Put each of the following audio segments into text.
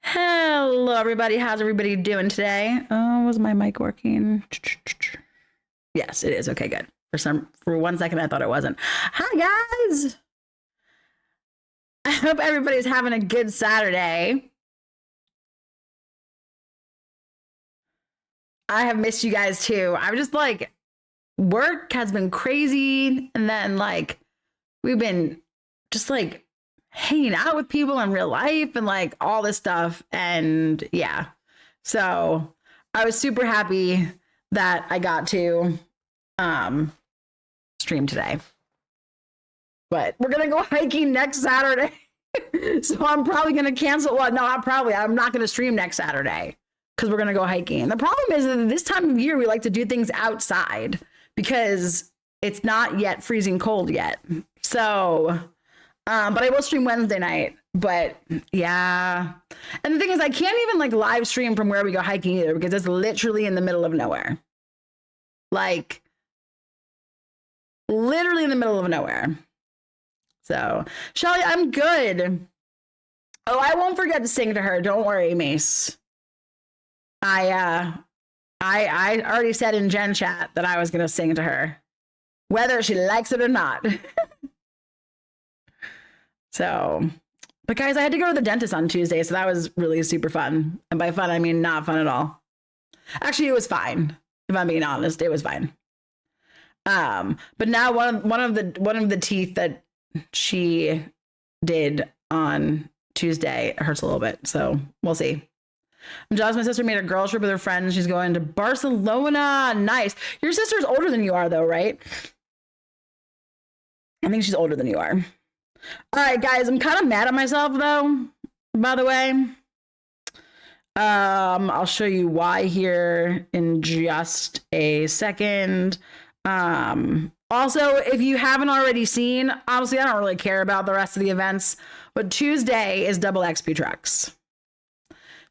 Hello, everybody. How's everybody doing today? Oh, was my mic working? Yes, it is. Okay, good. For 1 second, I thought it wasn't. Hi, guys. I hope everybody's having a good Saturday. I have missed you guys too. I'm just like, work has been crazy, and then we've been just hanging out with people in real life and all this stuff. And yeah, so I was super happy that I got to stream today. But we're going to go hiking next Saturday. So I'm probably going to cancel. Well, no, I'm not going to stream next Saturday because we're going to go hiking. The problem is that this time of year, we like to do things outside because it's not yet freezing cold yet. So, but I will stream Wednesday night. But yeah. And the thing is, I can't even live stream from where we go hiking either because it's literally in the middle of nowhere. Literally in the middle of nowhere. So, Shelly, I'm good. Oh, I won't forget to sing to her. Don't worry, Mace. I already said in Gen Chat that I was going to sing to her, whether she likes it or not. So, but guys, I had to go to the dentist on Tuesday, so that was really super fun. And by fun, I mean not fun at all. Actually, it was fine. If I'm being honest, it was fine. But now one of the teeth that she did on Tuesday hurts a little bit, so we'll see. I'm jealous. My sister made a girl trip with her friends. She's going to Barcelona. Nice. Your sister's older than you are, though, right? I think she's older than you are. All right, guys. I'm kind of mad at myself, though. By the way, I'll show you why here in just a second. Also, if you haven't already seen, honestly, I don't really care about the rest of the events, but Tuesday is double XP trucks.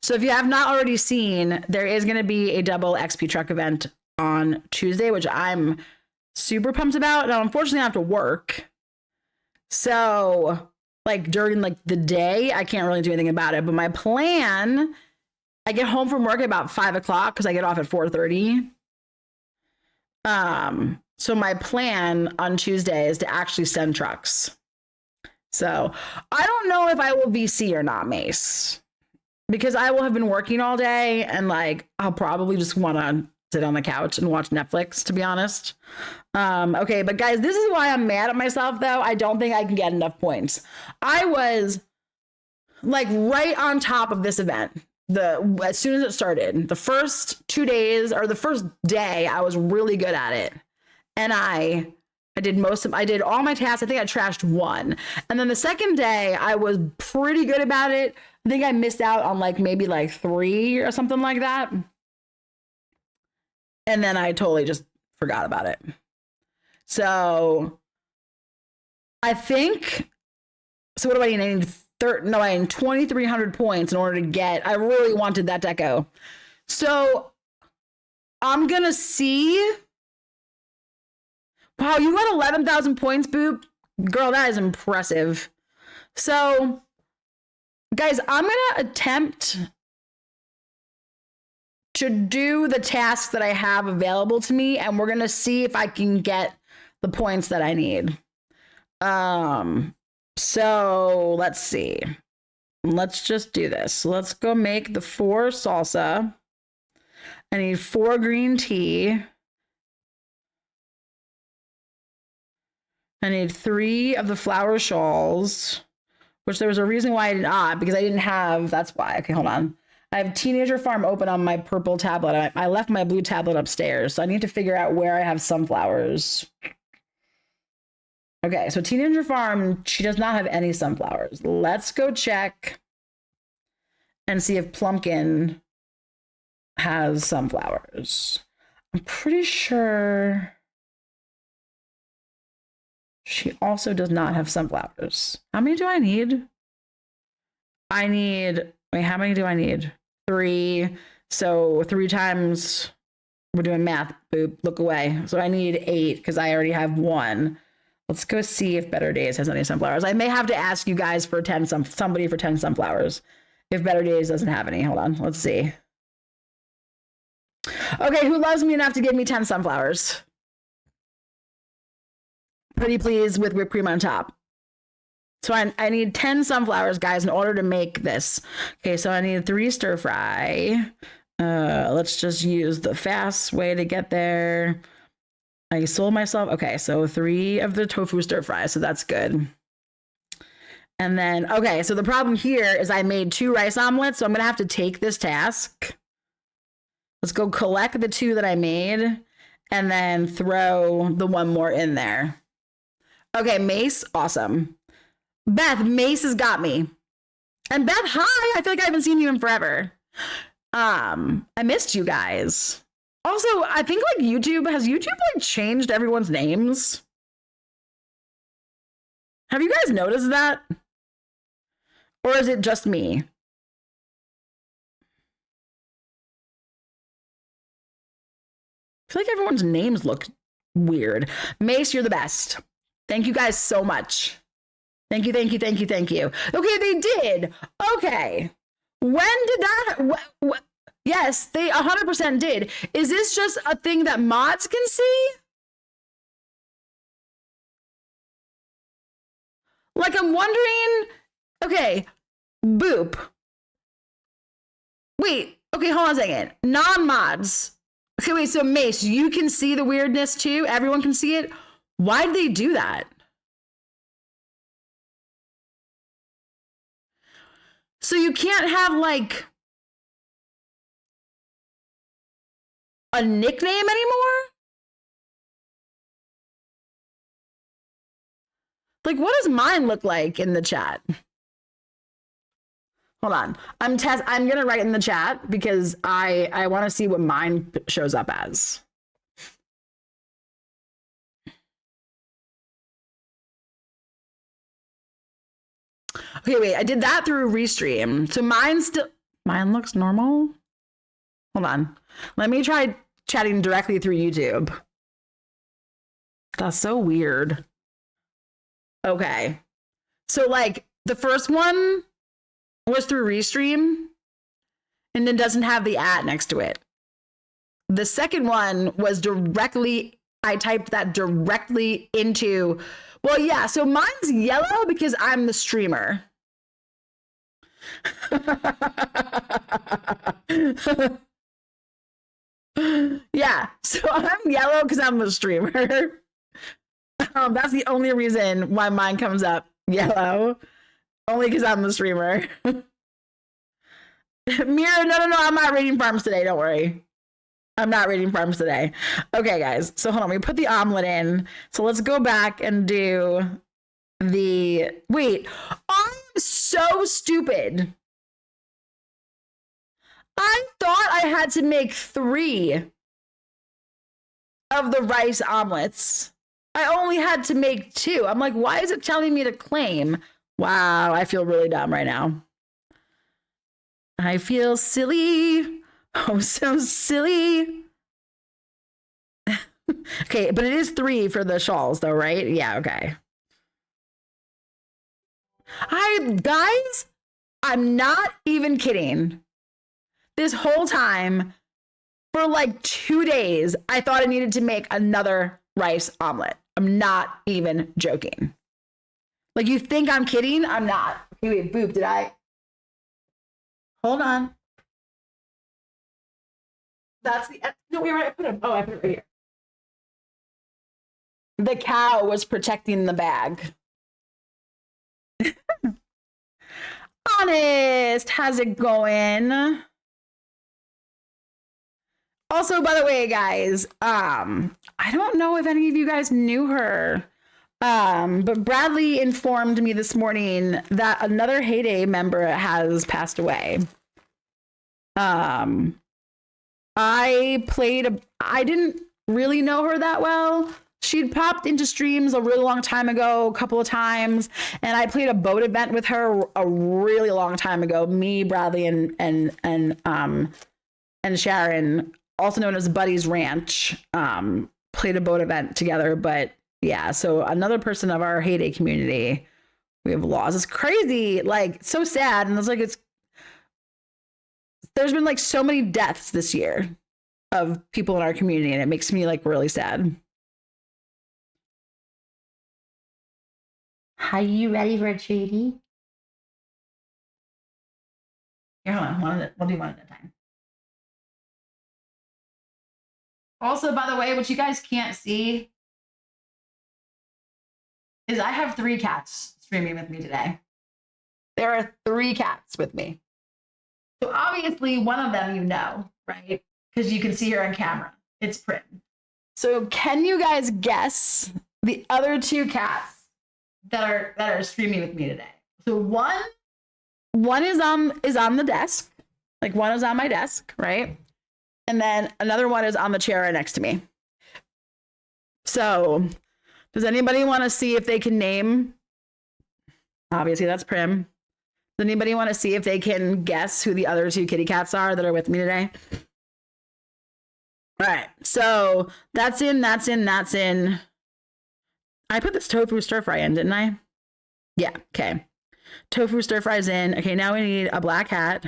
So if you have not already seen, there is going to be a double XP truck event on Tuesday, which I'm super pumped about. Now, unfortunately, I have to work. So during the day, I can't really do anything about it. But my plan, I get home from work at about 5 o'clock because I get off at 4:30. So my plan on Tuesday is to actually send trucks. So I don't know if I will VC or not, Mace, because I will have been working all day and I'll probably just want to sit on the couch and watch Netflix, to be honest. Okay, but guys, this is why I'm mad at myself, though. I don't think I can get enough points. I was right on top of this event. As soon as it started, the first 2 days or the first day, I was really good at it. And I did all my tasks. I think I trashed one. And then the second day, I was pretty good about it. I think I missed out on maybe 3 or something like that. And then I totally just forgot about it. So I think, so what do I need? I need I need 2,300 points in order to get, I really wanted that deco. So I'm going to see. Wow, you got 11,000 points, Boop. Girl, that is impressive. So, guys, I'm going to attempt to do the tasks that I have available to me, and we're going to see if I can get the points that I need. So, let's see. Let's just do this. Let's go make the 4 salsa. I need 4 green tea. I need 3 of the flower shawls, which there was a reason why I did not, because I didn't have, that's why. Okay, hold on. I have Teenager Farm open on my purple tablet. I left my blue tablet upstairs, so I need to figure out where I have sunflowers. Okay, so Teenager Farm, she does not have any sunflowers. Let's go check and see if Plumpkin has sunflowers. I'm pretty sure she also does not have sunflowers. How many do I need? Wait, how many do I need? 3. So 3 times, we're doing math, Boop, look away. So I need 8 because I already have 1. Let's go see if Better Days has any sunflowers. I may have to ask you guys for somebody for 10 sunflowers. If Better Days doesn't have any. Hold on. Let's see. Okay, who loves me enough to give me 10 sunflowers? Pretty please with whipped cream on top. So I need 10 sunflowers, guys, in order to make this. Okay, so I need 3 stir fry. Let's just use the fast way to get there. I sold myself. Okay, so 3 of the tofu stir fry, so that's good. And then, okay, so the problem here is I made 2 rice omelets, so I'm going to have to take this task. Let's go collect the 2 that I made and then throw the 1 more in there. Okay, Mace, awesome. Beth, Mace has got me. And Beth, hi, I feel like I haven't seen you in forever. I missed you guys. Also, I think like has YouTube like changed everyone's names? Have you guys noticed that? Or is it just me? I feel like everyone's names look weird. Mace, you're the best. Thank you guys so much. Thank you, thank you, thank you, thank you. Okay, they did. Okay. When did that? Yes, they 100% did. Is this just a thing that mods can see? Like, I'm wondering. Okay, boop. Wait, okay, hold on a second. Non-mods. Okay, wait, so Mace, you can see the weirdness too? Everyone can see it? Why did they do that? So you can't have like a nickname anymore? Like, what does mine look like in the chat? Hold on. I'm gonna write in the chat because I want to see what mine shows up as. Okay, wait. I did that through Restream. So mine looks normal. Hold on. Let me try chatting directly through YouTube. That's so weird. Okay. So like the first one was through Restream and it doesn't have the @ next to it. The second one was I typed that directly into, well, yeah, so mine's yellow because I'm the streamer. Yeah, so I'm yellow because I'm the streamer. That's the only reason why mine comes up yellow. Only because I'm the streamer. Mira, no, I'm not raiding farms today. Don't worry. I'm not raiding farms today. Okay, guys. So hold on. We put the omelet in. So let's go back and do the... Wait. I'm so stupid. I thought I had to make 3 of the rice omelets. I only had to make 2. I'm like, why is it telling me to claim? Wow, I feel really dumb right now. I feel silly. Oh, so silly. Okay, but it is 3 for the shawls though, right? Yeah, okay. Guys, I'm not even kidding. This whole time, for like 2 days, I thought I needed to make another rice omelet. I'm not even joking. Like, you think I'm kidding? I'm not. Okay, wait, boop, did I? Hold on. That's the, no, wait, I put it right here. The cow was protecting the bag. Honest, how's it going? Also, by the way, guys, I don't know if any of you guys knew her, but Bradley informed me this morning that another Heyday member has passed away. I didn't really know her that well. She'd popped into streams a really long time ago, a couple of times, and I played a boat event with her a really long time ago. Me, Bradley, and Sharon, also known as Buddy's Ranch, played a boat event together. But yeah, so another person of our Heyday community we have lost. It's crazy, like so sad, and it's like there's been like so many deaths this year of people in our community, and it makes me like really sad. Are you ready for a treaty? Here, hold on. We'll do one at a time. Also, by the way, what you guys can't see is I have 3 cats streaming with me today. There are 3 cats with me. So obviously one of them you know, right? Because you can see her on camera. It's Prim. So can you guys guess the other 2 cats that are streaming with me today? So one is on the desk. Like one is on my desk, right? And then another one is on the chair right next to me. So does anybody want to see if they can name? Obviously that's Prim. Does anybody want to see if they can guess who the other 2 kitty cats are that are with me today? All right, so that's in. I put this tofu stir fry in, didn't I? Yeah, okay. Tofu stir fry's in. Okay, now we need a black hat.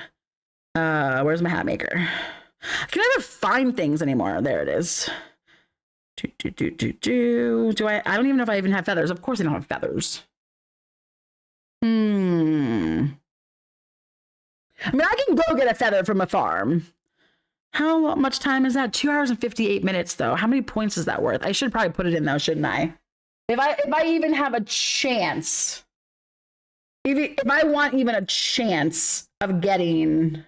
Where's my hat maker? I can never find things anymore. There it is. Do I don't even know if I even have feathers. Of course I don't have feathers. I mean, I can go get a feather from a farm. How much time is that? 2 hours and 58 minutes, though. How many points is that worth? I should probably put it in, though, shouldn't I? If I even have a chance, if I want even a chance of getting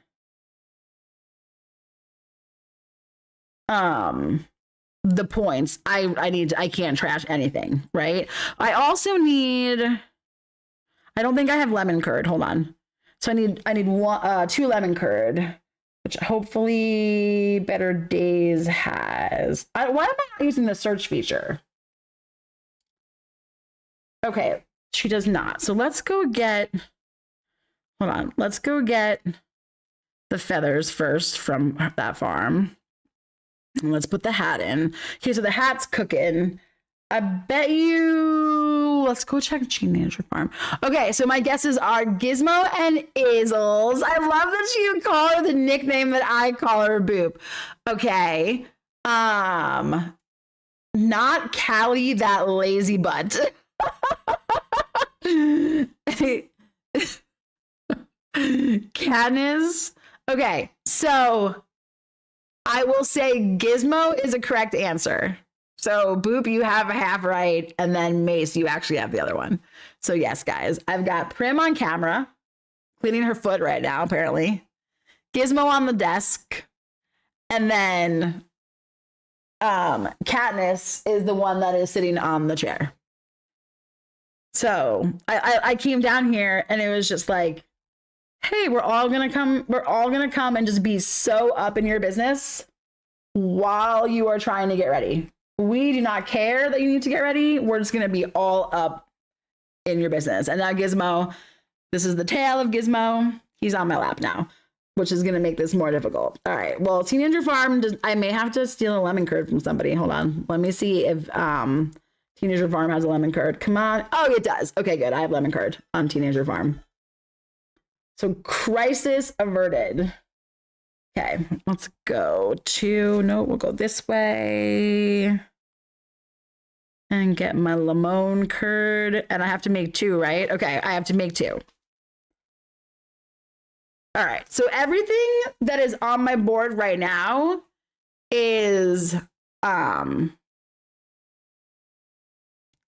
the points, I can't trash anything, right? I also need, I don't think I have lemon curd. Hold on. So I need 2 lemon curd, which hopefully Better Days has. Why am I not using the search feature? Okay, she does not. So let's go get, hold on. Let's go get the feathers first from that farm. And let's put the hat in. Okay, so the hat's cooking. I bet you, let's go check Teenager Farm. Okay, so my guesses are Gizmo and Aizles. I love that you call her the nickname that I call her, Boop. Okay. Not Callie, that lazy butt. Katniss. Okay, so I will say Gizmo is a correct answer. So Boop, you have a half right, and then Mace, you actually have the other one. So yes, guys, I've got Prim on camera, cleaning her foot right now, apparently. Gizmo on the desk, and then Katniss is the one that is sitting on the chair. So I came down here, and it was just like, hey, we're all gonna come and just be so up in your business while you are trying to get ready. We do not care that you need to get ready. We're just gonna be all up in your business. And now Gizmo, this is the tail of Gizmo. He's on my lap now, which is gonna make this more difficult. All right, well, Teenager Farm, I may have to steal a lemon curd from somebody. Hold on, let me see if Teenager Farm has a lemon curd. Come on, oh, it does. Okay, good, I have lemon curd on Teenager Farm. So crisis averted. Okay, let's go to, no, we'll go this way and get my lemon curd. And I have to make 2, right? Okay, I have to make 2. All right, so everything that is on my board right now is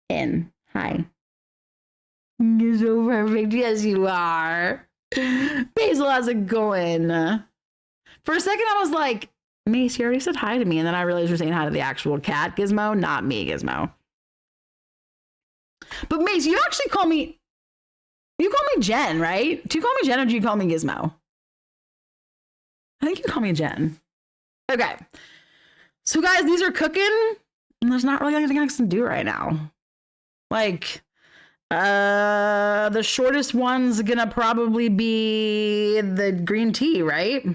in. Hi. You're so perfect. Yes, you are. Basil, how's it going? For a second, I was like, Mace, you already said hi to me. And then I realized you're saying hi to the actual cat, Gizmo, not me, Gizmo. But Mace, you actually call me, you call me Jen, right? Do you call me Jen or do you call me Gizmo? I think you call me Jen. Okay. So guys, these are cooking. And there's not really anything else to do right now. Like, the shortest one's gonna probably be the green tea, right?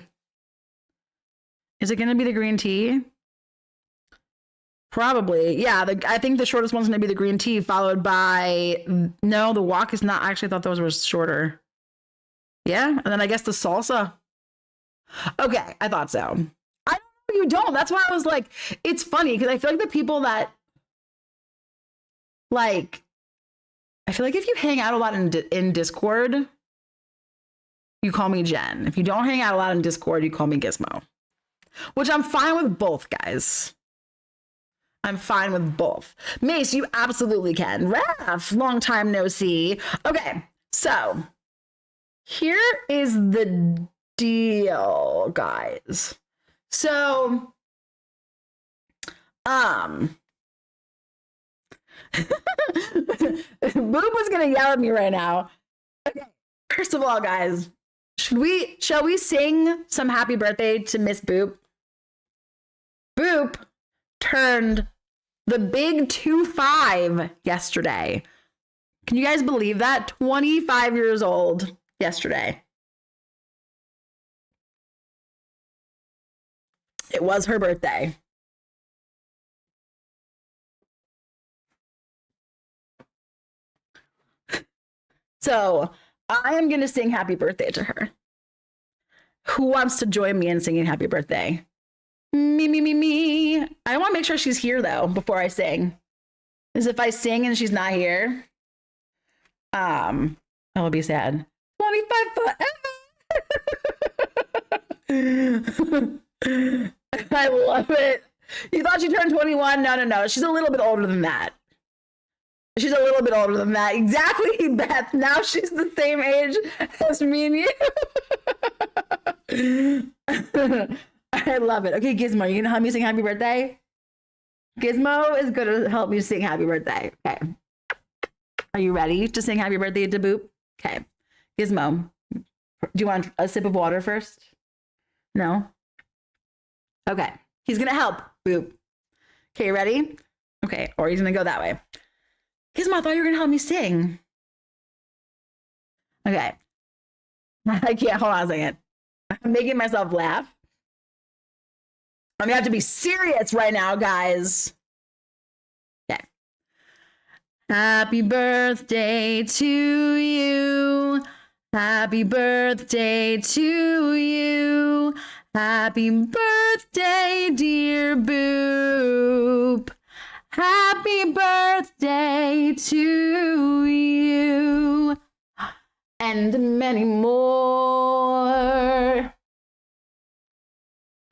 Is it gonna be the green tea? Probably, yeah. I think the shortest one's gonna be the green tea, followed by, no, the walk is not. I actually thought those were shorter. Yeah, and then I guess the salsa. Okay, I thought so. I don't know you don't. That's why I was like, it's funny because I feel like the people that like, I feel like if you hang out a lot in Discord, you call me Jen. If you don't hang out a lot in Discord, you call me Gizmo. Which I'm fine with both, guys. I'm fine with both. Mace, you absolutely can. Raph, long time no see. Okay, so here is the deal, guys. So, Boop was gonna yell at me right now. Okay, first of all, guys, shall we sing some happy birthday to Miss Boop? Boop turned the big 25 yesterday. Can you guys believe that? 25 years old yesterday. It was her birthday. So I am going to sing happy birthday to her. Who wants to join me in singing happy birthday? Me. I want to make sure she's here though before I sing. Because if I sing and she's not here, I will be sad. 25 forever. I love it. You thought she turned 21? No. She's a little bit older than that. She's a little bit older than that. Exactly, Beth. Now she's the same age as me and you. I love it. Okay, Gizmo, you gonna help me sing happy birthday? Gizmo is gonna help me sing happy birthday. Okay. Are you ready to sing happy birthday to Boop? Okay. Gizmo, do you want a sip of water first? No? Okay. He's gonna help, Boop. Okay, ready? Okay, or he's gonna go that way. Gizmo, I thought you were gonna help me sing. Okay. I can't, hold on a second. I'm making myself laugh. I'm gonna have to be serious right now, guys. Okay. Happy birthday to you. Happy birthday to you. Happy birthday, dear Boop. Happy birthday to you. And many more.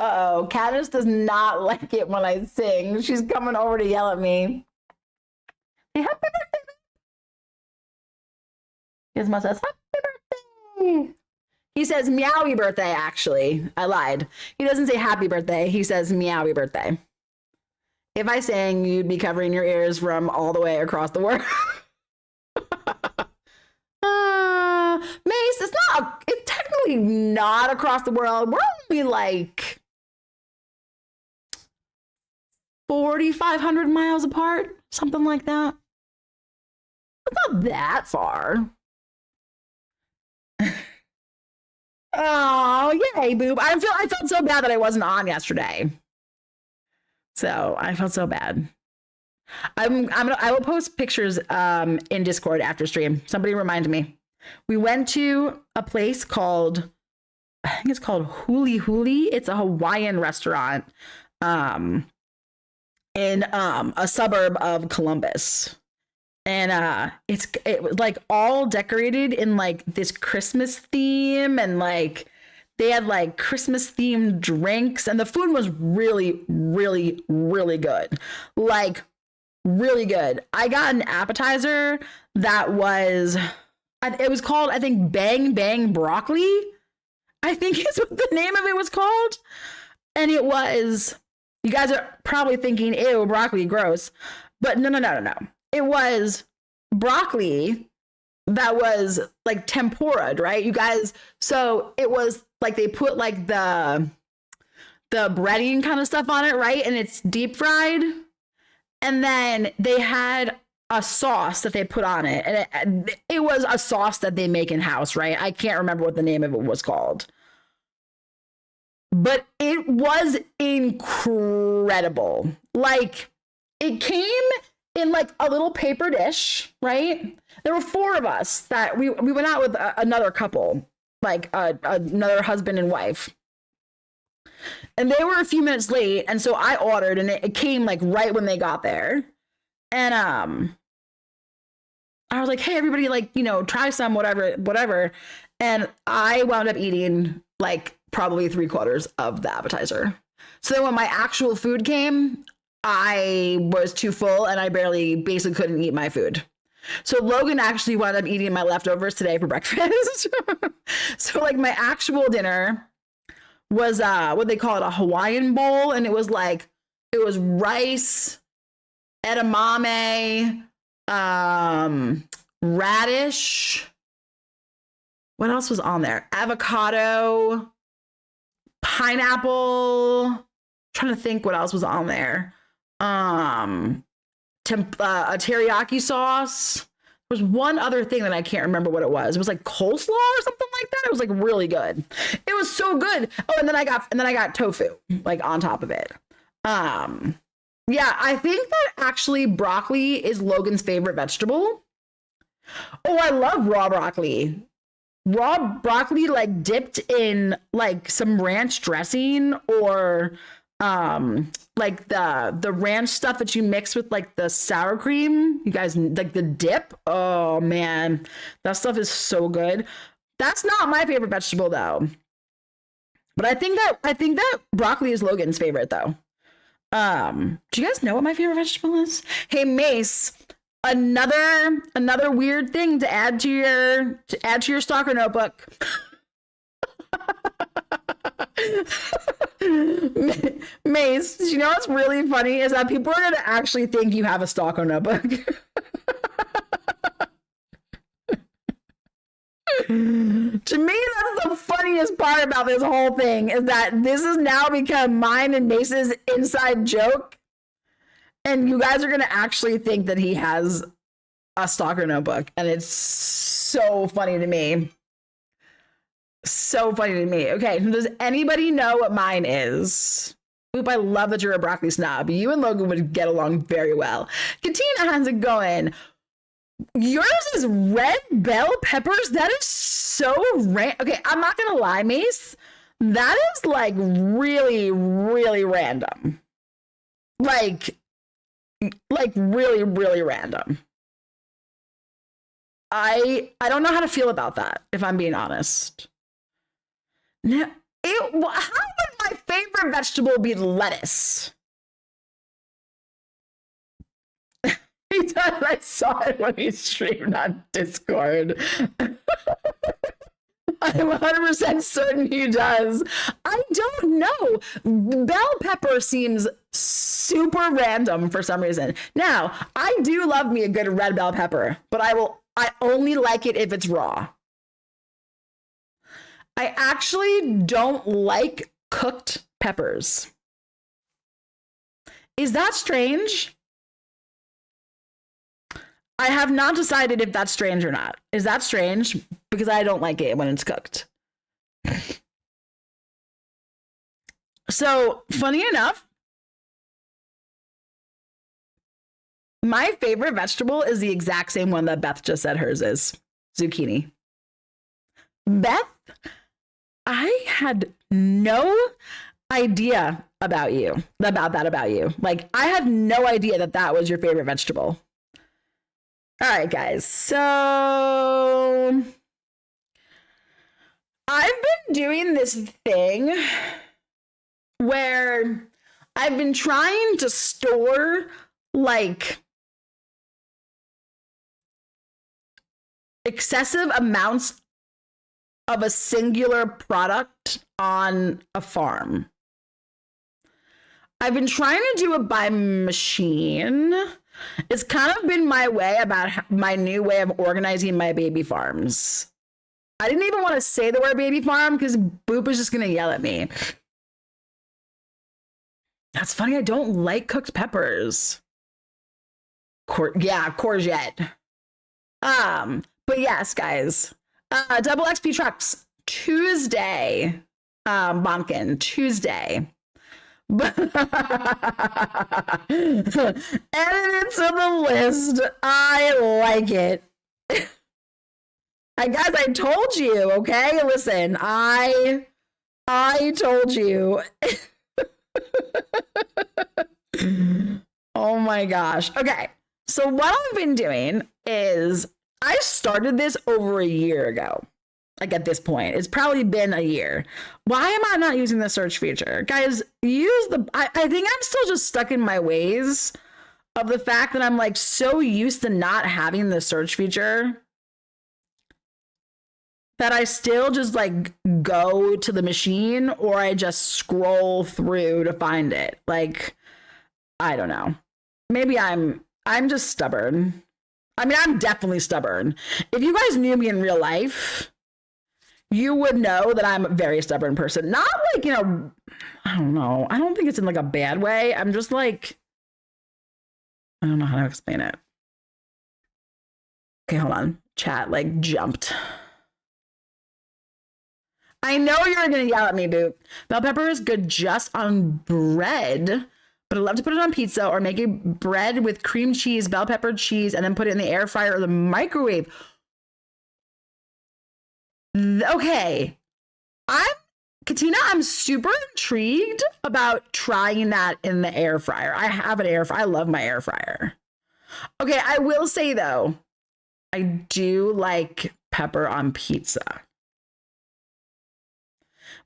Uh-oh, Candace does not like it when I sing. She's coming over to yell at me. Hey, happy birthday. Gizmo says, happy birthday. He says meowy birthday, actually. I lied. He doesn't say happy birthday. He says meowy birthday. If I sang, you'd be covering your ears from all the way across the world. Mace, it's technically not across the world. We're only like 4,500 miles apart, something like that. It's not that far. Oh, yay, Boop. I felt so bad that I wasn't on yesterday. So I felt so bad. I will post pictures in Discord after stream. Somebody remind me. We went to a place called, I think it's called Huli Huli. It's a Hawaiian restaurant in a suburb of Columbus. And it was like all decorated in like this Christmas theme, and like they had like Christmas themed drinks, and the food was really, really, really good. Like really good. I got an appetizer that was, it was called, I think, Bang Bang Broccoli, I think is what the name of it was called. And it was, you guys are probably thinking, ew, broccoli, gross. But no. It was broccoli that was like tempora'd, right? You guys, so it was like they put like the breading kind of stuff on it, right? And it's deep fried. And then they had a sauce that they put on it. And it was a sauce that they make in house, right? I can't remember what the name of it was called. But it was incredible. Like, it came in like a little paper dish, right? There were 4 of us that we went out with another couple, like another husband and wife. and they were a few minutes late, and so I ordered, and it came like right when they got there. And I was like, hey, everybody, like, you know, try some, whatever. And I wound up eating like probably 3/4 of the appetizer. So then when my actual food came, I was too full and I basically couldn't eat my food. So Logan actually wound up eating my leftovers today for breakfast. So like my actual dinner was what they call it, a Hawaiian bowl. And it was rice, edamame, radish. What else was on there? Avocado, pineapple. I'm trying to think what else was on there. A teriyaki sauce. There was one other thing that I can't remember what it was. It was like coleslaw or something like that. It was like really good. It was so good. Oh, and then I got tofu like on top of it. Yeah, I think that actually broccoli is Logan's favorite vegetable. Oh, I love raw broccoli. Raw broccoli like dipped in like some ranch dressing, or like the ranch stuff that you mix with like the sour cream. You guys like the dip? Oh man, that stuff is so good. That's not my favorite vegetable though. But I think that broccoli is Logan's favorite though. Do you guys know what my favorite vegetable is? Hey Mace, another weird thing to add to your stalker notebook. Mace, you know what's really funny is that people are gonna actually think you have a stalker notebook. To me, that's the funniest part about this whole thing, is that this has now become mine and Mace's inside joke. And you guys are going to actually think that he has a stalker notebook. And it's so funny to me. So funny to me. Okay, does anybody know what mine is? Oop, I love that you're a broccoli snob. You and Logan would get along very well. Katina, how's it going? Yours is red bell peppers? That is so okay, I'm not gonna lie, Mace. That is like really, really random. Like really, really random. I don't know how to feel about that, if I'm being honest. Now, how would my favorite vegetable be lettuce? He does. I saw it when he streamed on Discord. I'm 100% certain he does. I don't know. Bell pepper seems super random for some reason. Now, I do love me a good red bell pepper, but I only like it if it's raw. I actually don't like cooked peppers. Is that strange? I have not decided if that's strange or not. Is that strange? Because I don't like it when it's cooked. So, funny enough, my favorite vegetable is the exact same one that Beth just said hers is. Zucchini. Beth, I had no idea about that. Like, I had no idea that was your favorite vegetable. All right, guys. So I've been doing this thing where I've been trying to store like excessive amounts of a singular product on a farm. I've been trying to do it by machine. It's kind of been my new way of organizing my baby farms. I didn't even want to say the word baby farm because Boop is just going to yell at me. That's funny. I don't like cooked peppers. Courgette. But yes, guys. Double XP trucks Tuesday. Bonkin Tuesday. Add it to the list. I like it. Guys, I told you, okay? Listen, I told you. Oh my gosh. Okay. So what I've been doing is I started this over a year ago. Like at this point, it's probably been a year. Why am I not using the search feature? Guys, I think I'm still just stuck in my ways of the fact that I'm like so used to not having the search feature that I still just like go to the machine or I just scroll through to find it. Like, I don't know. Maybe I'm just stubborn. I mean, I'm definitely stubborn. If you guys knew me in real life, you would know that I'm a very stubborn person. Not like, you know, I don't know. I don't think it's in like a bad way. I'm just like, I don't know how to explain it. Okay, hold on. Chat like jumped. I know you're going to yell at me, Boot. Bell pepper is good just on bread, but I love to put it on pizza or make a bread with cream cheese, bell pepper cheese, and then put it in the air fryer or the microwave. Okay. Katina, I'm super intrigued about trying that in the air fryer. I have an air fryer. I love my air fryer. Okay, I will say though, I do like pepper on pizza.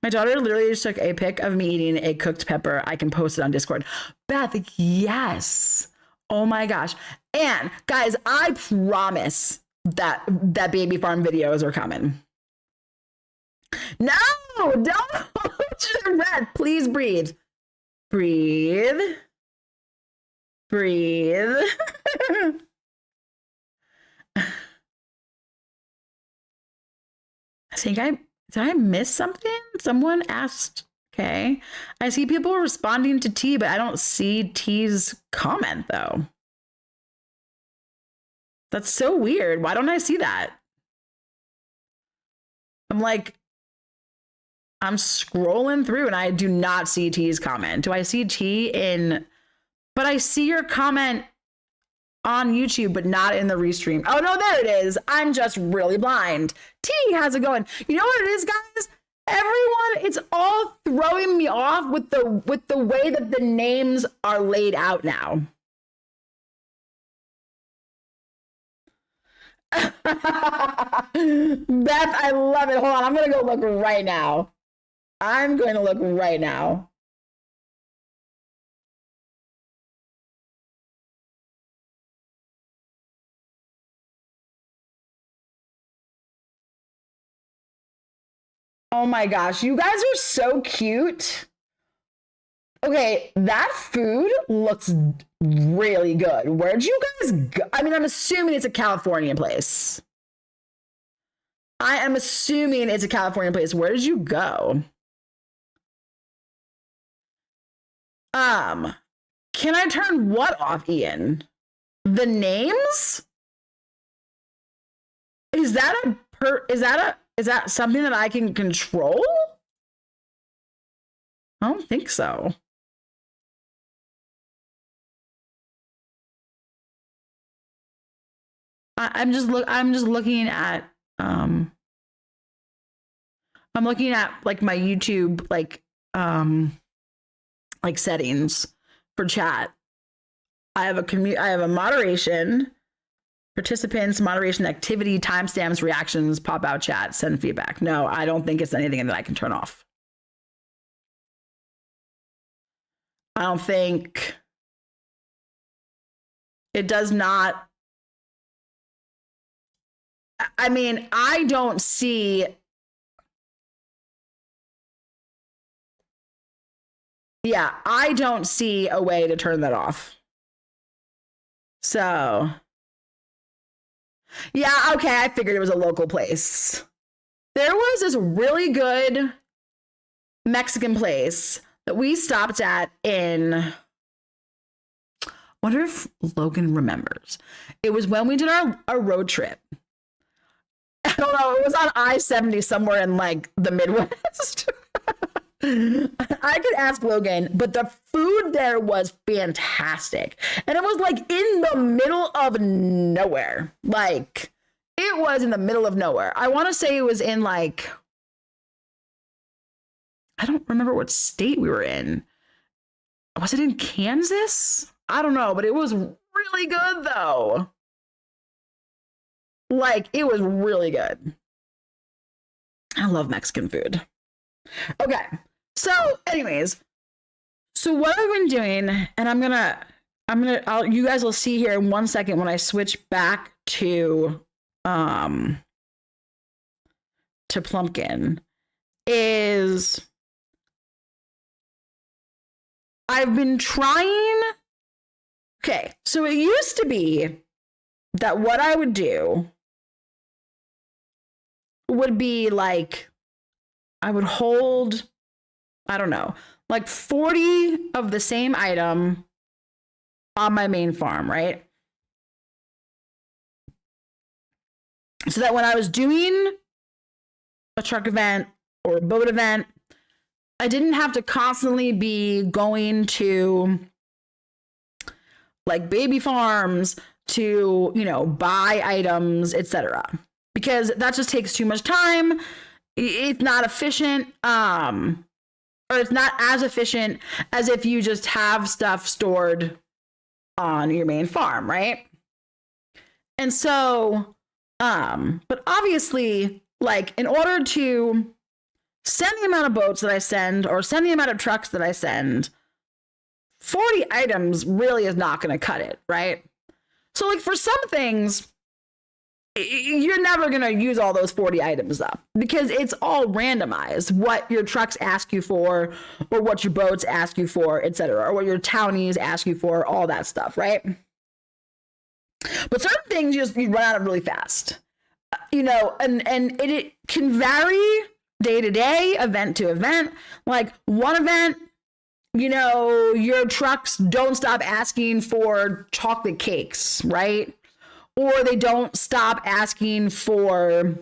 My daughter literally just took a pic of me eating a cooked pepper. I can post it on Discord. Beth, yes. Oh my gosh. And guys, I promise that baby farm videos are coming. No, don't hold your breath. Please breathe. Breathe. Breathe. I think did I miss something? Someone asked. Okay. I see people responding to T, but I don't see T's comment though. That's so weird. Why don't I see that? I'm scrolling through and I do not see T's comment. Do I see T in? But I see your comment on YouTube, but not in the restream. Oh no, there it is. I'm just really blind. T, how's it going? You know what it is, guys? Everyone, it's all throwing me off with the way that the names are laid out now. Beth, I love it. Hold on, I'm gonna go look right now. I'm going to look right now. Oh my gosh, you guys are so cute. Okay, that food looks really good. Where'd you guys go? I mean, I'm assuming it's a California place. I am assuming it's a California place. Where did you go? Can I turn what off, Ian? The names? Is that something that I can control? I don't think so. I'm just looking at I'm looking at like my YouTube like settings for chat. I have a moderation, participants, moderation activity, timestamps, reactions, pop out chat, send feedback. No, I don't think it's anything that I can turn off. I don't think it does not. I mean, I don't see. Yeah, I don't see a way to turn that off. So, yeah, okay, I figured it was a local place. There was this really good Mexican place that we stopped at in. Wonder if Logan remembers. It was when we did our road trip. I don't know. It was on I-70 somewhere in like the Midwest. I could ask Logan, but the food there was fantastic. And it was like in the middle of nowhere. Like it was in the middle of nowhere. I want to say it was in like, I don't remember what state we were in. Was it in Kansas? I don't know, but it was really good though. Like, it was really good. I love Mexican food. Okay. So, anyways, so what I've been doing, and you guys will see here in 1 second when I switch back to Plumpkin, is I've been trying. Okay, so it used to be that what I would do would be like, I would hold, I don't know, like 40 of the same item on my main farm, right? So that when I was doing a truck event or a boat event, I didn't have to constantly be going to like baby farms to, buy items, etc. Because that just takes too much time. It's not efficient, or it's not as efficient as if you just have stuff stored on your main farm, right? And so, but obviously, like, in order to send the amount of boats that I send or send the amount of trucks that I send, 40 items really is not going to cut it, right? So, like, for some things, you're never going to use all those 40 items up because it's all randomized what your trucks ask you for or what your boats ask you for, etc., or what your townies ask you for, all that stuff, right? But certain things you run out of really fast, and it can vary day to day, event to event. Like one event, your trucks don't stop asking for chocolate cakes, right? Or they don't stop asking for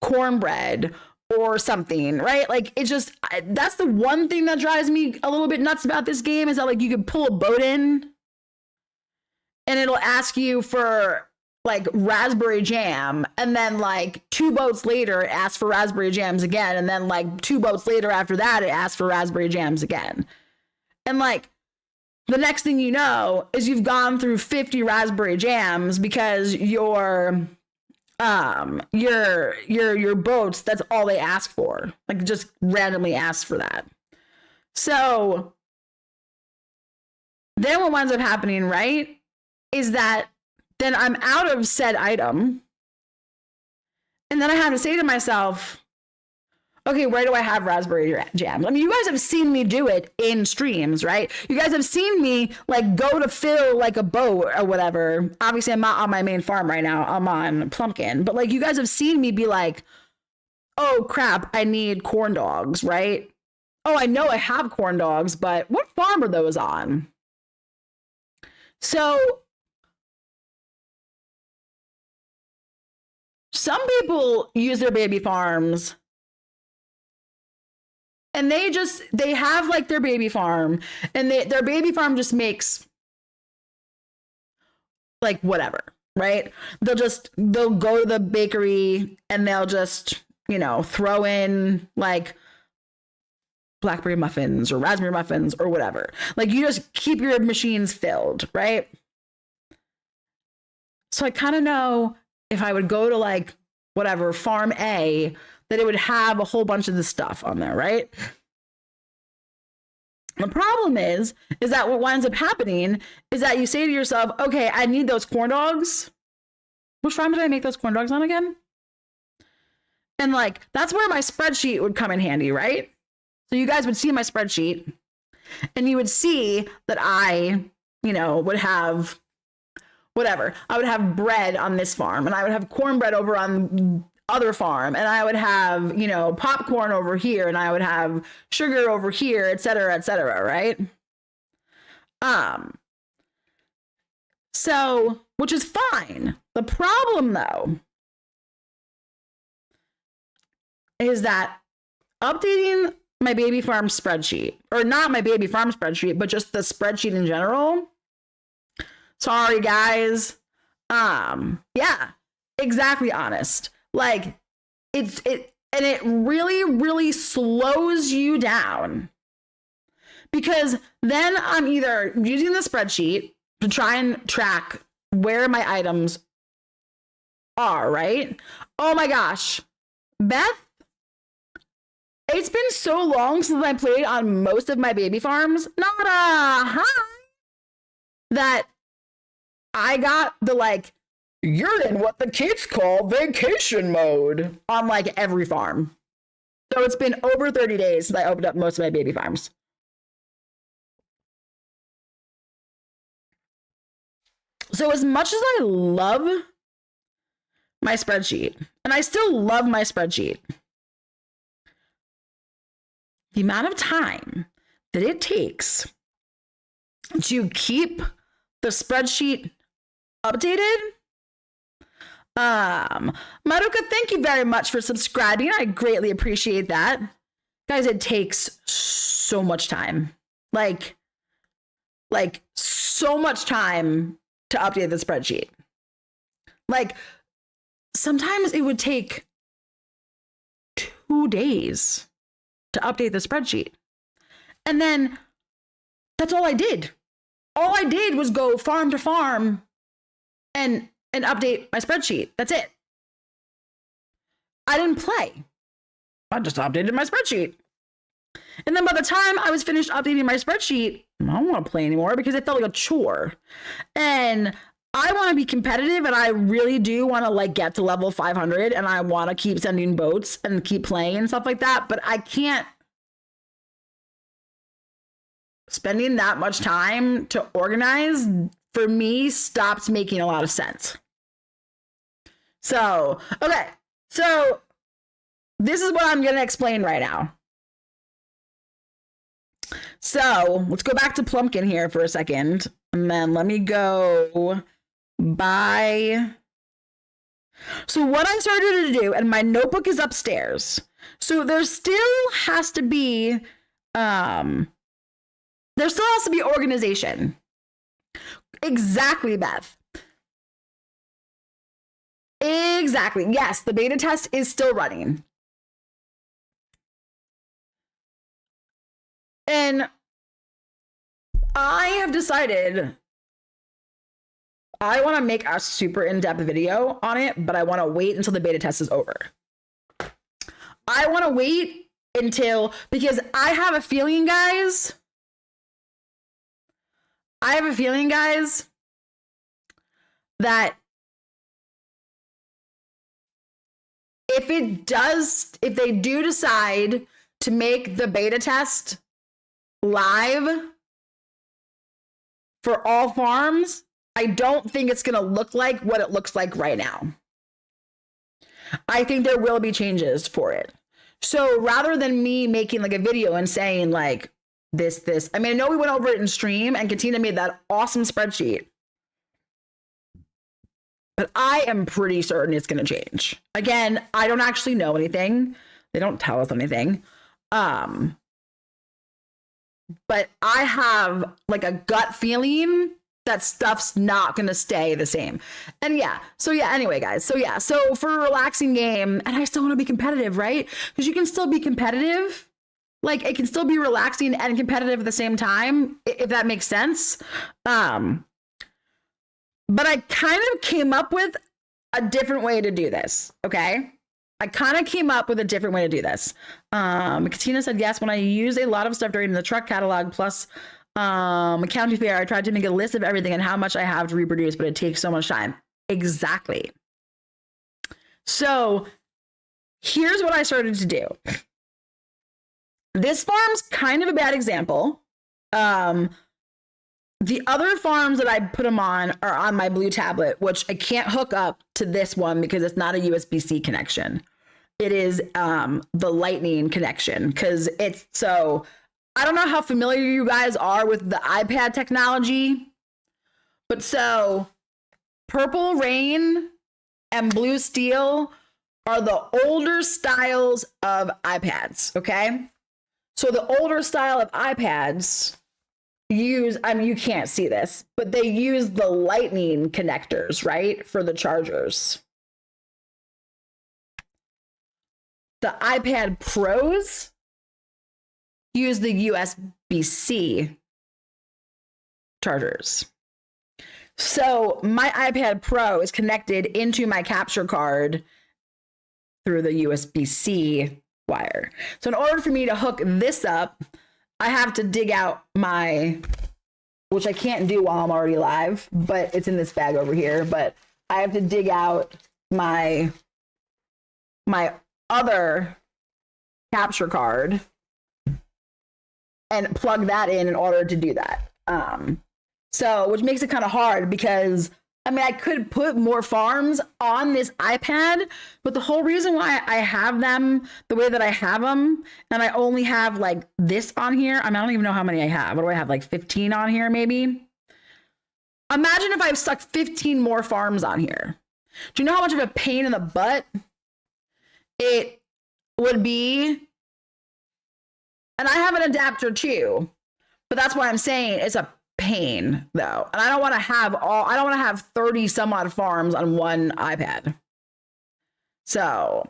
cornbread or something, right? Like, it's just, that's the one thing that drives me a little bit nuts about this game, is that, like, you could pull a boat in and it'll ask you for like raspberry jam, and then like 2 boats later it asks for raspberry jams again, and then like 2 boats later after that it asks for raspberry jams again. And like the next thing you know is you've gone through 50 raspberry jams because your boats, that's all they ask for. Like, just randomly ask for that. So then what winds up happening, right, is that then I'm out of said item. And then I have to say to myself, okay, where do I have raspberry jams? I mean, you guys have seen me do it in streams, right? You guys have seen me like go to fill like a boat or whatever. Obviously, I'm not on my main farm right now. I'm on Plumpkin. But like, you guys have seen me be like, oh crap, I need corn dogs, right? Oh, I know I have corn dogs, but what farm are those on? So some people use their baby farms and they have like their baby farm, and their baby farm just makes like whatever, right? They'll go to the bakery and they'll just, throw in like blackberry muffins or raspberry muffins or whatever. Like, you just keep your machines filled, right? So I kind of know if I would go to like whatever farm A, that it would have a whole bunch of this stuff on there, right? The problem is that what winds up happening is that you say to yourself, okay, I need those corn dogs. Which farm did I make those corn dogs on again? And like, that's where my spreadsheet would come in handy, right? So you guys would see my spreadsheet and you would see that I, would have whatever. I would have bread on this farm, and I would have cornbread over on other farm, and I would have, popcorn over here, and I would have sugar over here, et cetera, right? So, which is fine. The problem though is that updating my baby farm spreadsheet, or not my baby farm spreadsheet, but just the spreadsheet in general. Sorry guys. Yeah, exactly, honest. Like, it really, really slows you down, because then I'm either using the spreadsheet to try and track where my items are, right? Oh my gosh, Beth, it's been so long since I played on most of my baby farms. Not a hi. That I got the like, you're in what the kids call vacation mode on like every farm. So it's been over 30 days since I opened up most of my baby farms. So as much as I love my spreadsheet, and I still love my spreadsheet, the amount of time that it takes to keep the spreadsheet updated. Maruka, thank you very much for subscribing. I greatly appreciate that. Guys, it takes so much time. Like so much time to update the spreadsheet. Like sometimes it would take 2 days to update the spreadsheet. And then that's all I did. All I did was go farm to farm and update my spreadsheet. That's it. I didn't play. I just updated my spreadsheet. And then by the time I was finished updating my spreadsheet, I don't want to play anymore because it felt like a chore. And I want to be competitive, and I really do want to like get to level 500, and I want to keep sending boats and keep playing and stuff like that, but I can't. Spending that much time to organize for me stopped making a lot of sense. So, okay. So this is what I'm going to explain right now. So let's go back to Plumpkin here for a second. And then let me go by. So what I started to do, and my notebook is upstairs. So there still has to be, organization. Exactly, Beth. Exactly. Yes, the beta test is still running. And I have decided I want to make a super in-depth video on it, but I want to wait until the beta test is over. I want to wait until, because I have a feeling, guys, that if they do decide to make the beta test live for all farms, I don't think it's going to look like what it looks like right now. I think there will be changes for it. So rather than me making like a video and saying like this, I mean, I know we went over it in stream and Katina made that awesome spreadsheet, but I am pretty certain it's going to change. Again, I don't actually know anything. They don't tell us anything. But I have like a gut feeling that stuff's not going to stay the same. And anyway, guys. So for a relaxing game, and I still want to be competitive, right? Because you can still be competitive. Like it can still be relaxing and competitive at the same time, if that makes sense. But I kind of came up with a different way to do this, okay? I kind of came up with a different way to do this. Katina said, yes, when I use a lot of stuff during the truck catalog plus a county fair, I tried to make a list of everything and how much I have to reproduce, but it takes so much time. Exactly. So here's what I started to do. This farm's kind of a bad example. The other farms that I put them on are on my blue tablet, which I can't hook up to this one because it's not a USB-C connection. It is the Lightning connection because it's so. I don't know how familiar you guys are with the iPad technology, but so Purple Rain and Blue Steel are the older styles of iPads, okay? So the older style of iPads use, I mean, you can't see this, but they use the Lightning connectors, right? For the chargers. The iPad Pros use the USB-C chargers. So my iPad Pro is connected into my capture card through the USB-C wire. So in order for me to hook this up, I have to dig out my, which I can't do while I'm already live, but it's in this bag over here, but I have to dig out my other capture card and plug that in order to do that. So, which makes it kind of hard because, I mean, I could put more farms on this iPad, but the whole reason why I have them the way that I have them, and I only have like this on here, I mean, I don't even know how many I have. What do I have, like 15 on here maybe? Imagine if I stuck 15 more farms on here. Do you know how much of a pain in the butt it would be? And I have an adapter too, but that's why I'm saying it's a pain though. And I don't want to have 30 some odd farms on one iPad. So,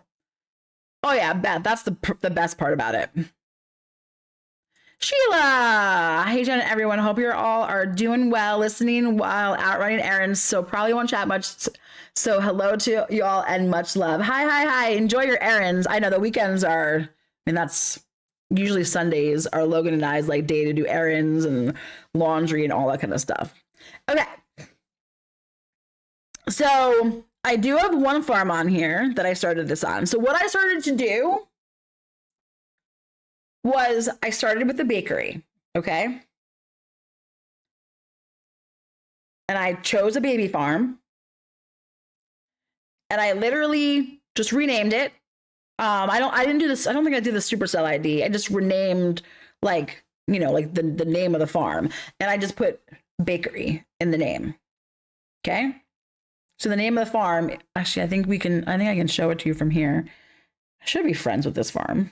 oh yeah, Beth, that's the best part about it. Sheila, hey Jen, everyone. Hope you're all are doing well, listening while out running errands. So probably won't chat much. So hello to you all and much love. Hi. Enjoy your errands. I know the weekends are, I mean, that's usually Sundays are Logan and I's like day to do errands and laundry and all that kind of stuff. Okay. So I do have one farm on here that I started this on. So what I started to do was I started with the bakery, okay? And I chose a baby farm. And I literally just renamed it. I didn't do this. I don't think I did the Supercell ID. I just renamed like, you know, like the name of the farm. And I just put bakery in the name. Okay. So the name of the farm, actually, I think I can show it to you from here. I should be friends with this farm.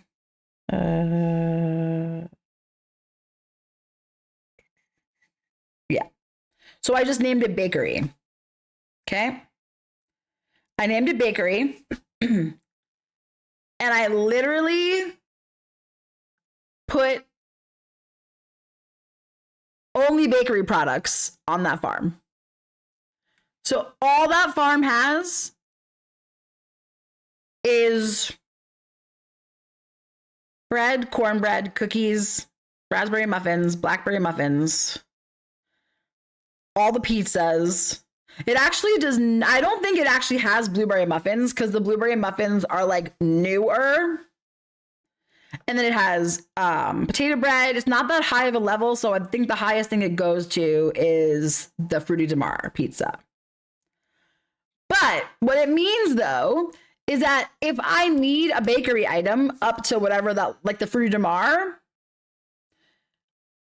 Yeah. So I just named it bakery. Okay. I named it bakery. And I literally put only bakery products on that farm. So all that farm has is bread, cornbread, cookies, raspberry muffins, blackberry muffins, all the pizzas. It actually I don't think it actually has blueberry muffins because the blueberry muffins are like newer. And then it has potato bread. It's not that high of a level, so I think the highest thing it goes to is the Fruity de Mar pizza. But what it means though is that if I need a bakery item up to whatever that, like the Fruity de Mar,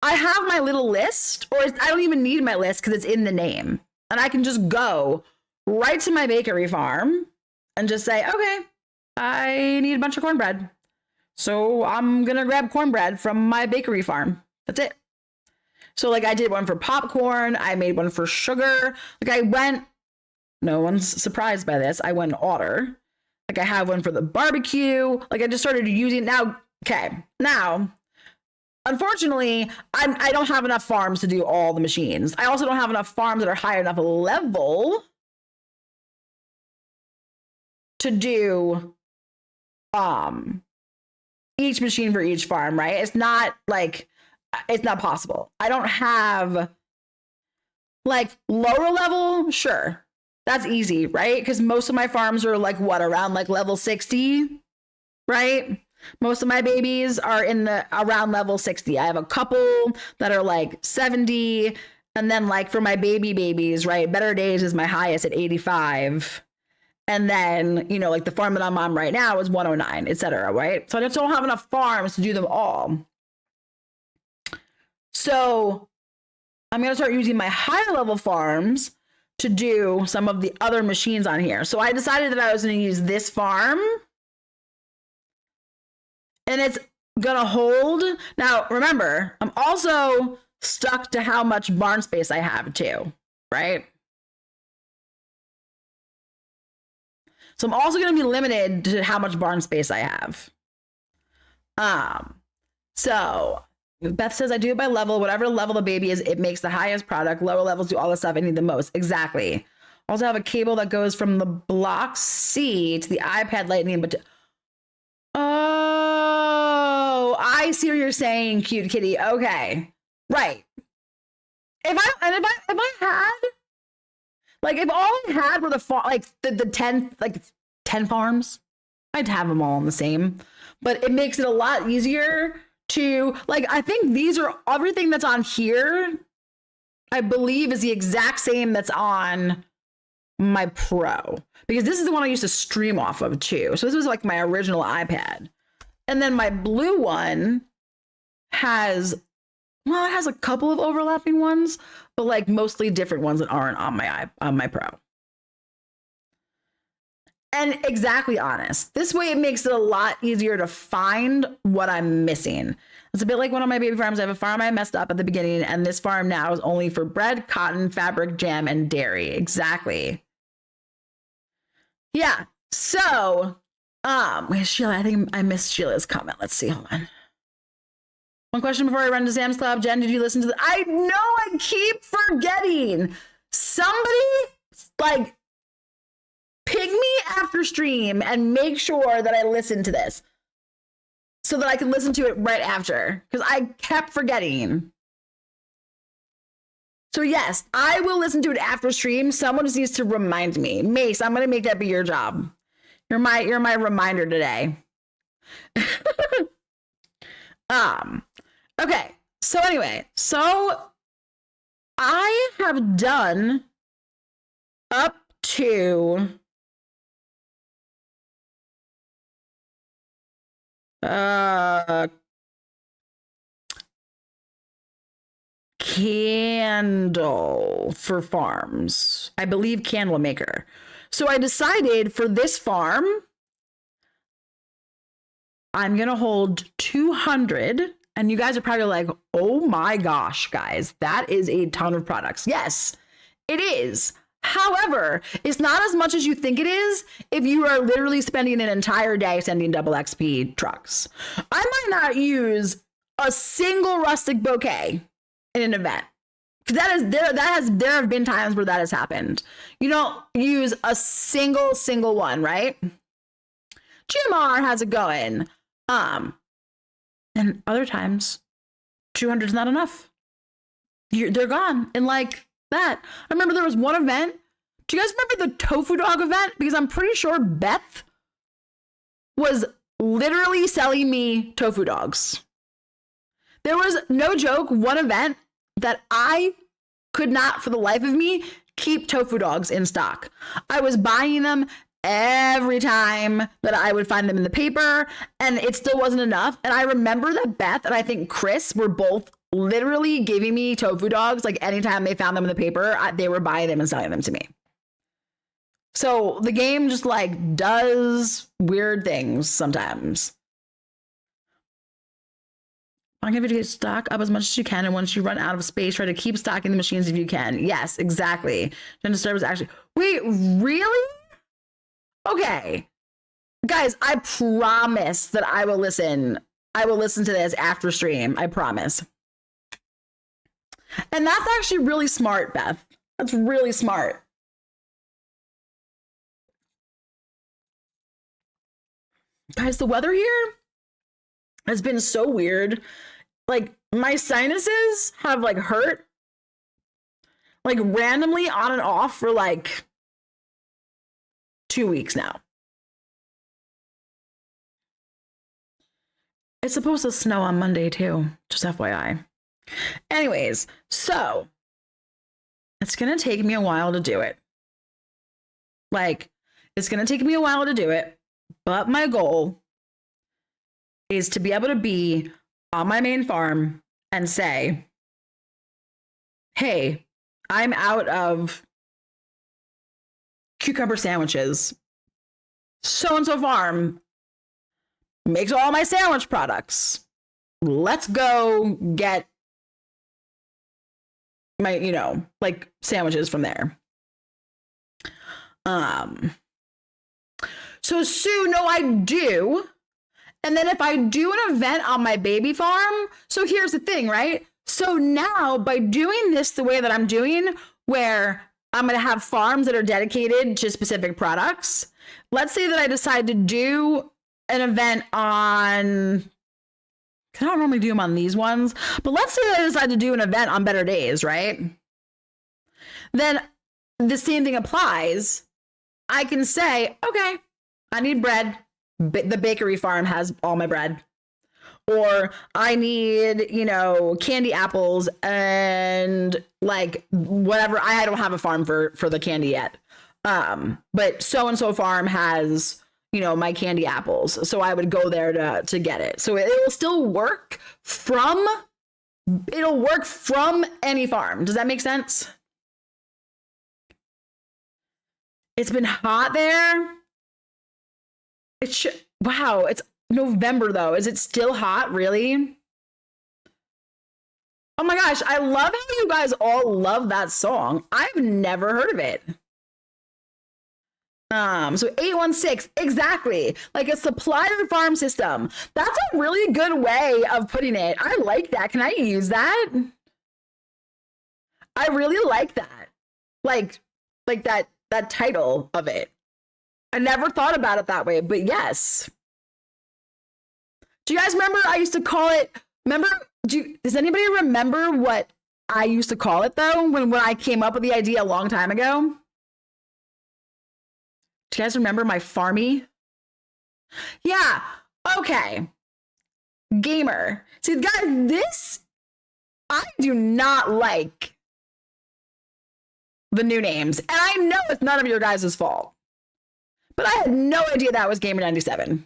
I have my little list, or I don't even need my list because it's in the name. And I can just go right to my bakery farm and just say, okay, I need a bunch of cornbread. So I'm going to grab cornbread from my bakery farm. That's it. So like I did one for popcorn. I made one for sugar. No one's surprised by this. I went in order. Like I have one for the barbecue. Like I just started using now. Okay. Now, unfortunately, I don't have enough farms to do all the machines. I also don't have enough farms that are high enough level to do each machine for each farm, right? It's not possible. I don't have like lower level, sure. That's easy, right? Because most of my farms are like around like level 60, right? Most of my babies are around level 60. I have a couple that are like 70. And then like for my babies, right? Better Days is my highest at 85. And then, you know, like the farm that I'm on right now is 109, et cetera, right? So I just don't have enough farms to do them all. So I'm going to start using my higher level farms to do some of the other machines on here. So I decided that I was going to use this farm. And it's going to hold. Now, remember, I'm also stuck to how much barn space I have too, right? So I'm also going to be limited to how much barn space I have. So Beth says, I do it by level. Whatever level the baby is, it makes the highest product. Lower levels do all the stuff I need the most. Exactly. Also have a cable that goes from the block C to the iPad Lightning. But oh, I see what you're saying, cute kitty. Okay, right. If I had, like, if all I had were the 10 farms, I'd have them all in the same. But it makes it a lot easier to, like, I think these are everything that's on here, I believe, is the exact same that's on my Pro, because this is the one I used to stream off of too. So this was like my original iPad. And then my blue one has, well, it has a couple of overlapping ones, but like mostly different ones that aren't on my Pro. And exactly honest. This way it makes it a lot easier to find what I'm missing. It's a bit like one of my baby farms. I have a farm I messed up at the beginning, and this farm now is only for bread, cotton, fabric, jam, and dairy. Exactly. Yeah. So, wait, Sheila, I think I missed Sheila's comment. Let's see. Hold on. One question before I run to Sam's Club. Jen, did you listen to the? I know I keep forgetting. Somebody, like, ping me after stream and make sure that I listen to this so that I can listen to it right after, because I kept forgetting. So yes, I will listen to it after stream. Someone just needs to remind me. Mace, I'm going to make that be your job. You're my reminder today. Okay. So anyway, so I have done up to candle for farms. I believe candle maker. So I decided for this farm, I'm going to hold 200. And you guys are probably like, oh my gosh, guys, that is a ton of products. Yes, it is. However, it's not as much as you think it is if you are literally spending an entire day sending double XP trucks. I might not use a single rustic bouquet in an event. There have been times where that has happened. You don't use a single one, right? GMR has it going. And other times, 200 is not enough. They're gone. And like that. I remember there was one event. Do you guys remember the tofu dog event? Because I'm pretty sure Beth was literally selling me tofu dogs. There was, no joke, one event that I could not for the life of me keep tofu dogs in stock. I was buying them every time that I would find them in the paper, and it still wasn't enough. And I remember that Beth and I think Chris were both literally giving me tofu dogs. Like anytime they found them in the paper, they were buying them and selling them to me. So the game just like does weird things sometimes. I'm going to stock up as much as you can, and once you run out of space, try to keep stocking the machines if you can. Yes, exactly. Jen Disturb is actually... Wait, really? Okay. Guys, I promise that I will listen. I will listen to this after stream. I promise. And that's actually really smart, Beth. That's really smart. Guys, the weather here has been so weird. Like, my sinuses have like hurt like randomly on and off for like 2 weeks now. It's supposed to snow on Monday too, just FYI. Anyways, so it's gonna take me a while to do it. Like, it's gonna take me a while to do it, but my goal is to be able to be on my main farm and say, hey, I'm out of cucumber sandwiches. So-and-so farm makes all my sandwich products. Let's go get my, like sandwiches from there. So Sue, no, I do. And then if I do an event on my baby farm, so here's the thing, right? So now by doing this the way that I'm doing, where I'm going to have farms that are dedicated to specific products. Let's say that I decide to do an event on, I don't normally do them on these ones, but let's say that I decide to do an event on better days, right? Then the same thing applies. I can say, okay, I need bread. The bakery farm has all my bread. Or I need, candy apples and like whatever. I don't have a farm for the candy yet. But so-and-so farm has, my candy apples. So I would go there to get it. So it will still work from any farm. Does that make sense? It's been hot there. Wow, it's November though. Is it still hot? Really? Oh my gosh, I love how you guys all love that song. I've never heard of it. So 816, exactly. Like a supplier farm system. That's a really good way of putting it. I like that. Can I use that? I really like that. Like that title of it. I never thought about it that way, but yes. Do you guys remember I used to call it, does anybody remember what I used to call it though, when I came up with the idea a long time ago? Do you guys remember my farmy? Yeah, okay. Gamer. See, guys, I do not like the new names. And I know it's none of your guys' fault. But I had no idea that was Gamer97.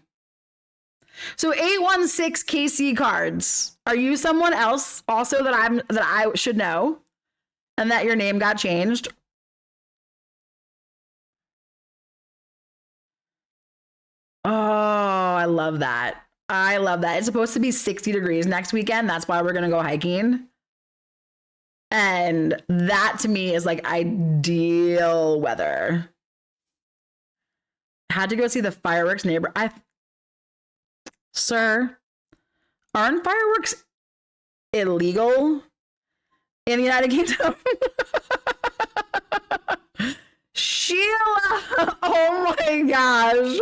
So 816 KC cards. Are you someone else also that I should know? And that your name got changed? Oh, I love that. I love that. It's supposed to be 60 degrees next weekend. That's why we're going to go hiking. And that to me is like ideal weather. Had to go see the fireworks neighbor. Sir, aren't fireworks illegal in the United Kingdom? Sheila, oh my gosh.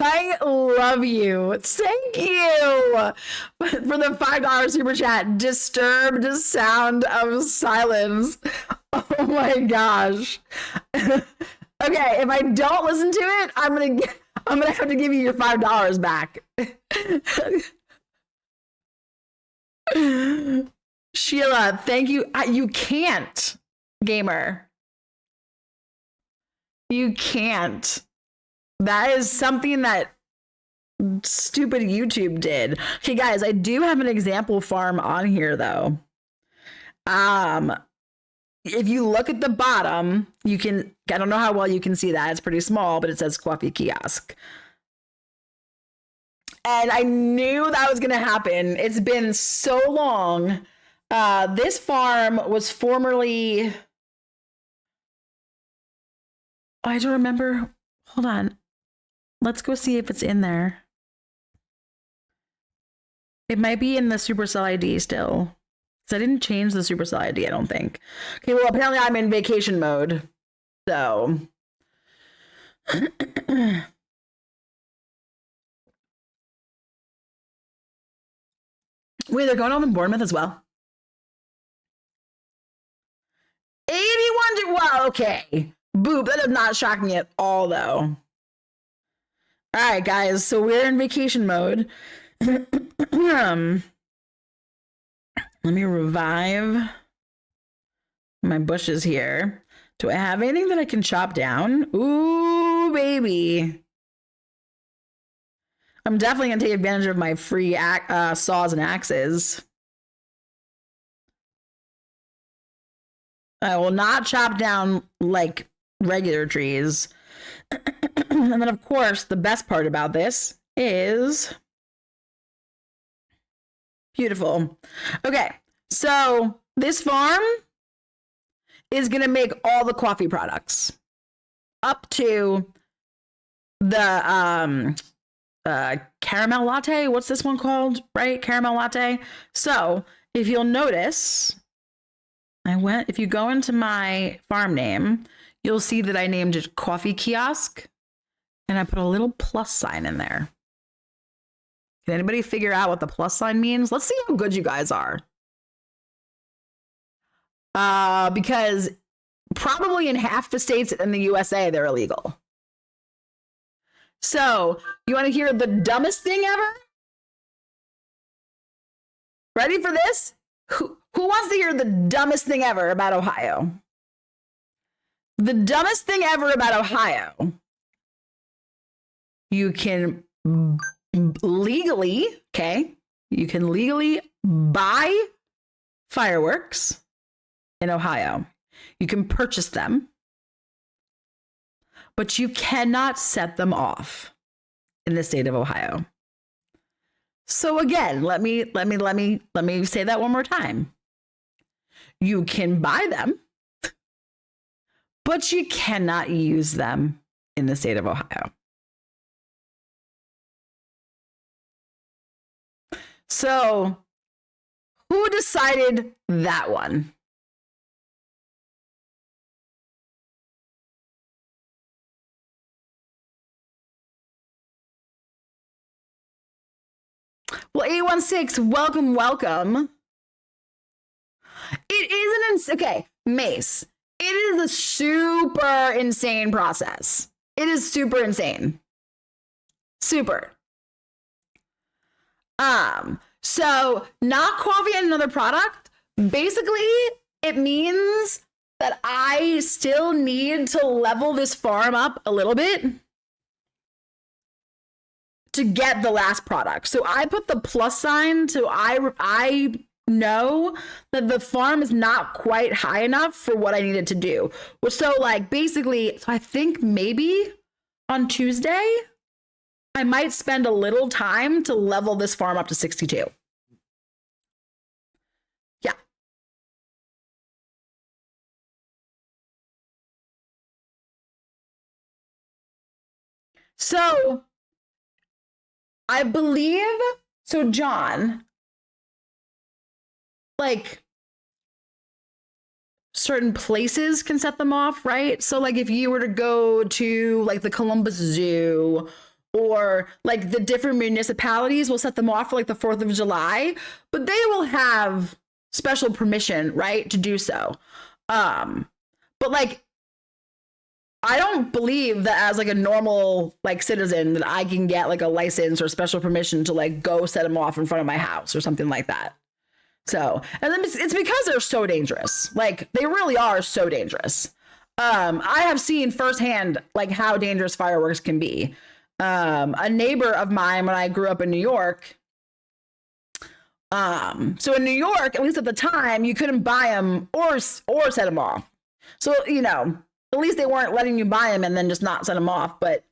I love you. Thank you for the $5 super chat. Disturbed sound of silence. Oh my gosh. Okay, if I don't listen to it, I'm gonna have to give you your $5 back. Sheila, thank you. You can't, gamer. You can't. That is something that stupid YouTube did. Okay, guys, I do have an example farm on here though. If you look at the bottom, I don't know how well you can see that. It's pretty small, but it says Coffee Kiosk. And I knew that was going to happen. It's been so long. This farm was formerly, I don't remember. Hold on. Let's go see if it's in there. It might be in the Supercell ID still. So I didn't change the Supercell ID, I don't think. Okay, well, apparently I'm in vacation mode. So. Wait, they're going home in Bournemouth as well? 81, wow, okay. Boop, that does not shock me at all, though. All right, guys, so we're in vacation mode. Let me revive my bushes here. Do I have anything that I can chop down? Ooh, baby. I'm definitely going to take advantage of my free saws and axes. I will not chop down like regular trees. And then, of course, the best part about this is beautiful. Okay, so this farm is going to make all the coffee products up to the caramel latte. What's this one called? Right? Caramel latte. So if you'll notice, if you go into my farm name, you'll see that I named it coffee kiosk and I put a little plus sign in there. Can anybody figure out what the plus sign means? Let's see how good you guys are. Because probably in half the states in the USA, they're illegal. So you want to hear the dumbest thing ever? Ready for this? Who wants to hear the dumbest thing ever about Ohio? The dumbest thing ever about Ohio. You can legally buy fireworks in Ohio. You can purchase them, but you cannot set them off in the state of Ohio. So again, let me say that one more time. You can buy them, but you cannot use them in the state of Ohio. So, who decided that one? Well, 816, welcome. It is okay, Mace. It is a super insane process. It is super insane. Super. So not coffee and another product, basically it means that I still need to level this farm up a little bit to get the last product. So I put the plus sign so I know that the farm is not quite high enough for what I needed to do. So like basically, so I think maybe on Tuesday, I might spend a little time to level this farm up to 62. Yeah. So I believe, so John, like certain places can set them off, right? So like if you were to go to like the Columbus Zoo or like the different municipalities will set them off for like the 4th of July, but they will have special permission, right, to do so. But like I don't believe that as like a normal like citizen that I can get like a license or special permission to like go set them off in front of my house or something like that. So, and then it's because they're so dangerous. Like they really are so dangerous. I have seen firsthand like how dangerous fireworks can be. A neighbor of mine when I grew up in New York. So in New York, at least at the time, you couldn't buy them or set them off. So, you know, at least they weren't letting you buy them and then just not set them off. But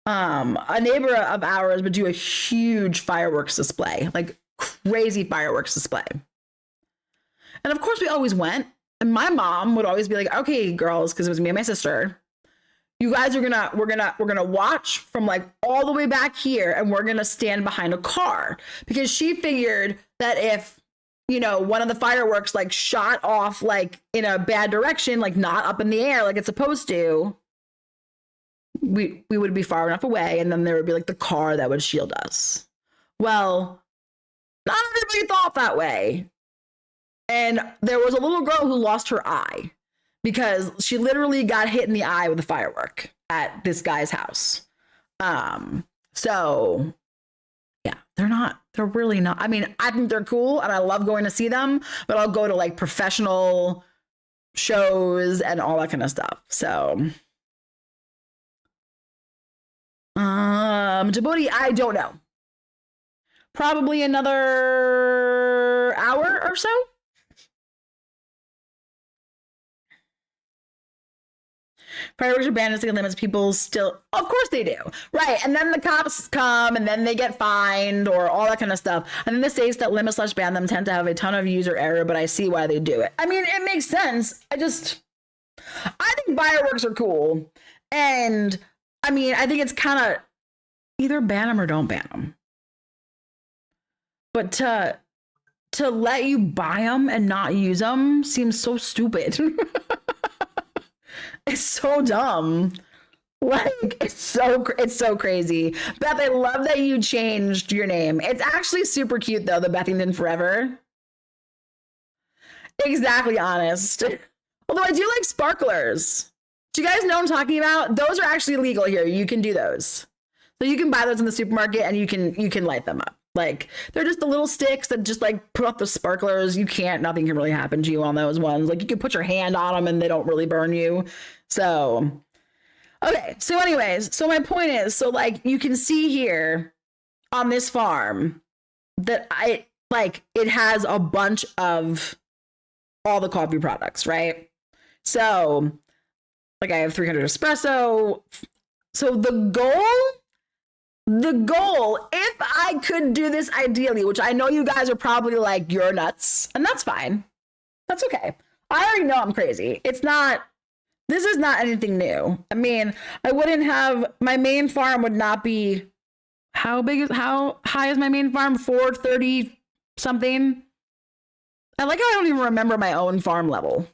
a neighbor of ours would do a huge fireworks display, like crazy fireworks display. And of course we always went. And my mom would always be like, okay, girls, because it was me and my sister, you guys are we're gonna watch from like all the way back here and we're gonna stand behind a car, because she figured that if, you know, one of the fireworks like shot off like in a bad direction, like not up in the air like it's supposed to, we would be far enough away and then there would be like the car that would shield us. Well, not everybody thought that way. And there was a little girl who lost her eye because she literally got hit in the eye with a firework at this guy's house. So yeah, they're really not. I mean, I think they're cool and I love going to see them, but I'll go to like professional shows and all that kind of stuff. So, Djibouti, I don't know. Probably another hour or so. Fireworks are banned in city limits. People still, of course they do, right? And then the cops come, and then they get fined, or all that kind of stuff. And then the states that limit / ban them tend to have a ton of user error, but I see why they do it. I mean, it makes sense. I think fireworks are cool, and I mean, I think it's kind of either ban them or don't ban them. But to let you buy them and not use them seems so stupid. It's so dumb. Like it's so crazy. Beth, I love that you changed your name. It's actually super cute though, the Bethington Forever. Exactly, honest. Although I do like sparklers. Do you guys know what I'm talking about? Those are actually legal here. You can do those. So you can buy those in the supermarket and you can light them up. Like they're just the little sticks that just like put out the sparklers. Nothing can really happen to you on those ones. Like you can put your hand on them and they don't really burn you. So, okay. So anyways, so my point is, so like you can see here on this farm that it has a bunch of all the coffee products, right? So like I have 300 espresso. So the goal, if I could do this ideally, which I know you guys are probably like, you're nuts, and that's fine. That's okay. I already know I'm crazy. This is not anything new. I mean, my main farm would not be, how high is my main farm? 430 something. I like how I don't even remember my own farm level.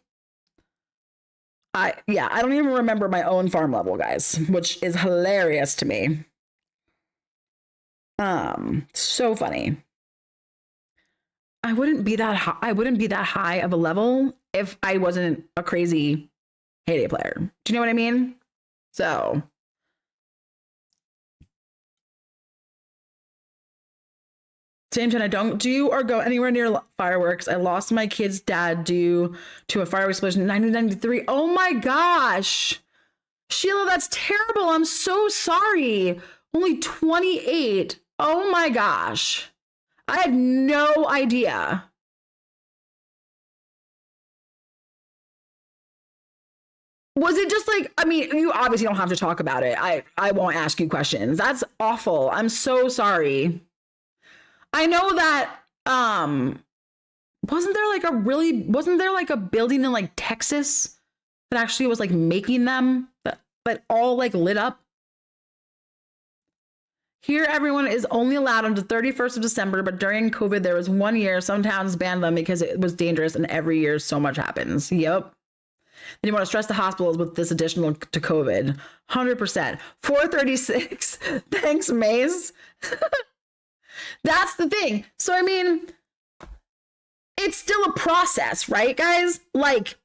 I don't even remember my own farm level, guys, which is hilarious to me. So funny. I wouldn't be that high of a level if I wasn't a crazy Heyday player. Do you know what I mean? So same time, I don't do or go anywhere near fireworks. I lost my kid's dad due to a fireworks explosion in 1993. Oh my gosh. Sheila, that's terrible. I'm so sorry. Only 28. Oh my gosh. I had no idea. Was it just like, I mean, you obviously don't have to talk about it. I won't ask you questions. That's awful. I'm so sorry. I know that wasn't there like a building in like Texas that actually was like making them that all like lit up? Here, everyone is only allowed until 31st of December, but during COVID, there was 1 year some towns banned them because it was dangerous, and every year so much happens. Yep. Then you want to stress the hospitals with this additional to COVID. 100%. 436. Thanks, Maze. That's the thing. So, I mean, it's still a process, right, guys? Like,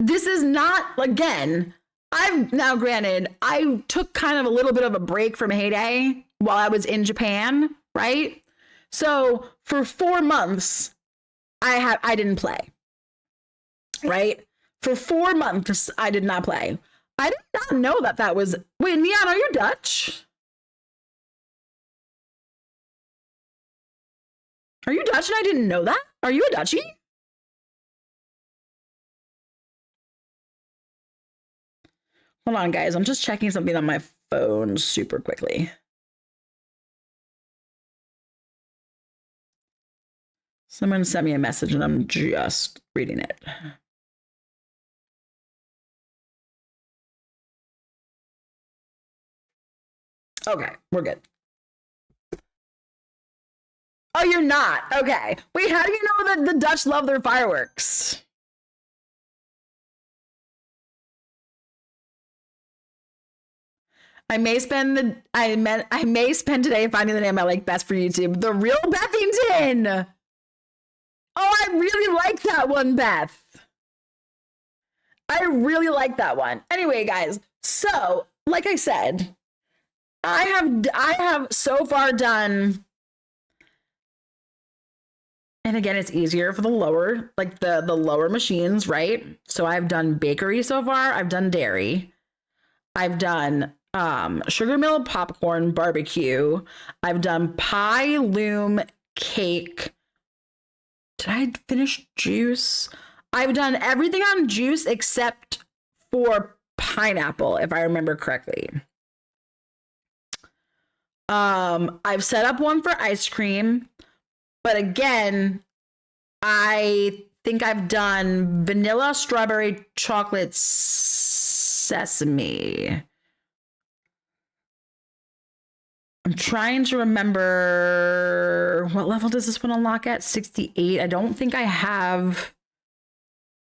this is not, again, granted, I took kind of a little bit of a break from Heyday while I was in Japan, right? So for 4 months, I didn't play, right? For 4 months, I did not play. I did not know that was, wait, Neon, are you Dutch? Are you Dutch and I didn't know that? Are you a Dutchie? Hold on, guys. I'm just checking something on my phone super quickly. Someone sent me a message and I'm just reading it. Okay, we're good. Oh, you're not? Okay. Wait, how do you know that the Dutch love their fireworks? I may spend today finding the name I like best for YouTube. The Real Bethington. Oh, I really like that one, Beth. I really like that one. Anyway, guys, so like I said, I have so far done, and again, it's easier for the lower, like the lower machines, right? So I've done bakery so far. I've done dairy. I've done sugar mill, popcorn, barbecue. I've done pie, loom, cake. Did I finish juice? I've done everything on juice except for pineapple, if I remember correctly. I've set up one for ice cream, but again, I think I've done vanilla, strawberry, chocolate, sesame. I'm trying to remember what level does this one unlock at? 68. I don't think I have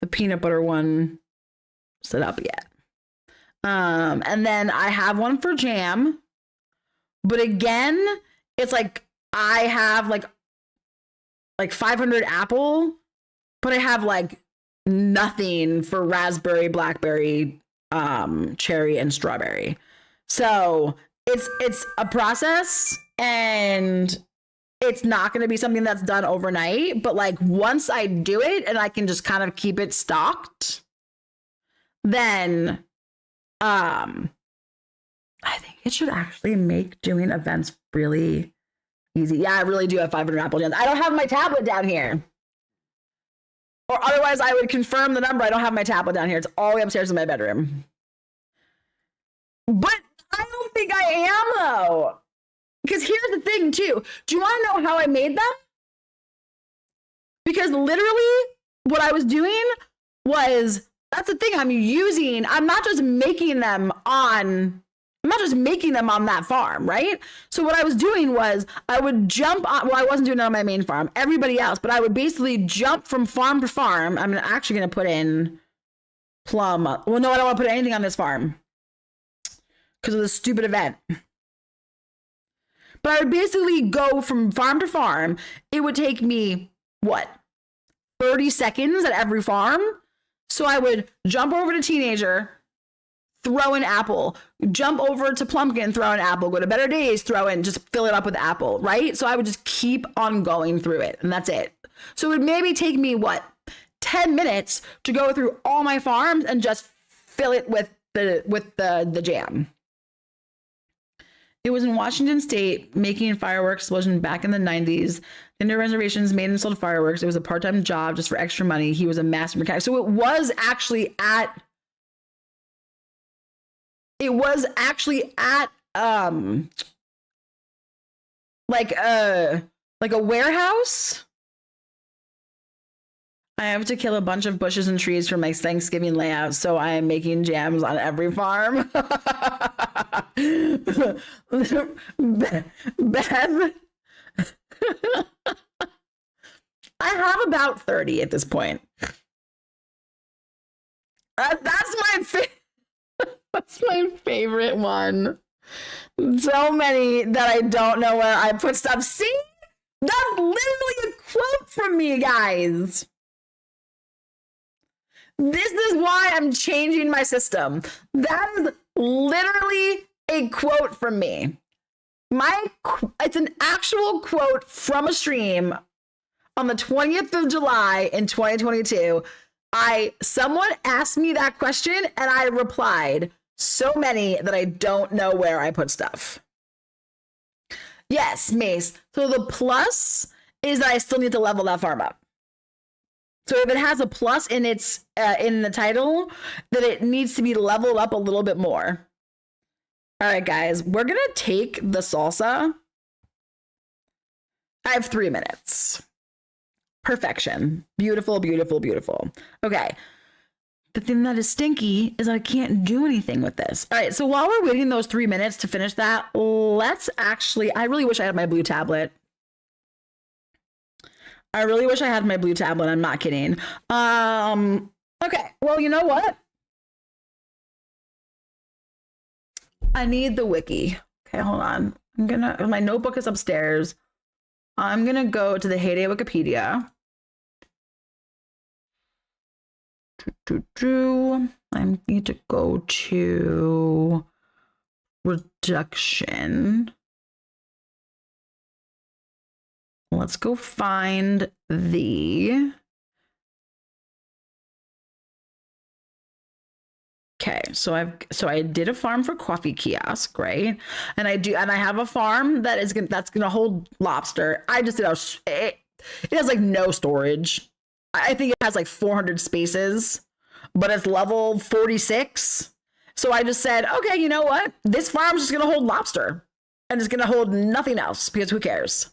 the peanut butter one set up yet. And then I have one for jam. But again, it's like I have like 500 apple, but I have like nothing for raspberry, blackberry, cherry, and strawberry. So it's a process, and it's not going to be something that's done overnight. But like once I do it and I can just kind of keep it stocked, then I think it should actually make doing events really easy. Yeah, I really do have 500 apple jams. I don't have my tablet down here. Or otherwise I would confirm the number. I don't have my tablet down here. It's all the way upstairs in my bedroom. But I don't think I am, though. Because here's the thing, too. Do you want to know how I made them? Because literally what I was doing was, that's the thing, I'm not just making them on that farm, right? So what I was doing was I would jump on, well, I wasn't doing it on my main farm, everybody else, but I would basically jump from farm to farm. I'm actually going to put in plum. Well, no, I don't want to put anything on this farm because of the stupid event. But I would basically go from farm to farm. It would take me, 30 seconds at every farm? So I would jump over to teenager, throw in apple, jump over to plumpkin, throw in apple, go to better days, throw in, just fill it up with apple, right? So I would just keep on going through it, and that's it. So it would maybe take me, 10 minutes to go through all my farms and just fill it with the jam. It was in Washington State, making fireworks explosion back in the 90s. Dinner reservations made and sold fireworks. It was a part-time job just for extra money. He was a master mechanic. So it was actually at like a warehouse. I have to kill a bunch of bushes and trees for my Thanksgiving layout, so I am making jams on every farm. Beth, I have about 30 at this point. That's my favorite one. So many that I don't know where I put stuff. See? That's literally a quote from me, guys. This is why I'm changing my system. That is literally a quote from me. It's an actual quote from a stream on the 20th of July in 2022. Someone asked me that question and I replied, so many that I don't know where I put stuff. Yes, Mace. So the plus is that I still need to level that farm up. So if it has a plus in its in the title, then it needs to be leveled up a little bit more. All right, guys, we're gonna take the salsa. I have 3 minutes. Perfection. Beautiful, beautiful, beautiful. Okay. The thing that is stinky is that I can't do anything with this. All right, so while we're waiting those 3 minutes to finish that, I really wish I had my blue tablet. I'm not kidding. Okay, well, you know what? I need the wiki. Okay, hold on. My notebook is upstairs. I'm gonna go to the Heyday Wikipedia. I need to go to reduction. Let's go find the. Okay, so I did a farm for coffee kiosk, right? And I have a farm that's gonna hold lobster. I just did it has like no storage. I think it has like 400 spaces, but it's level 46. So I just said, okay, you know what? This farm's just gonna hold lobster, and it's gonna hold nothing else because who cares?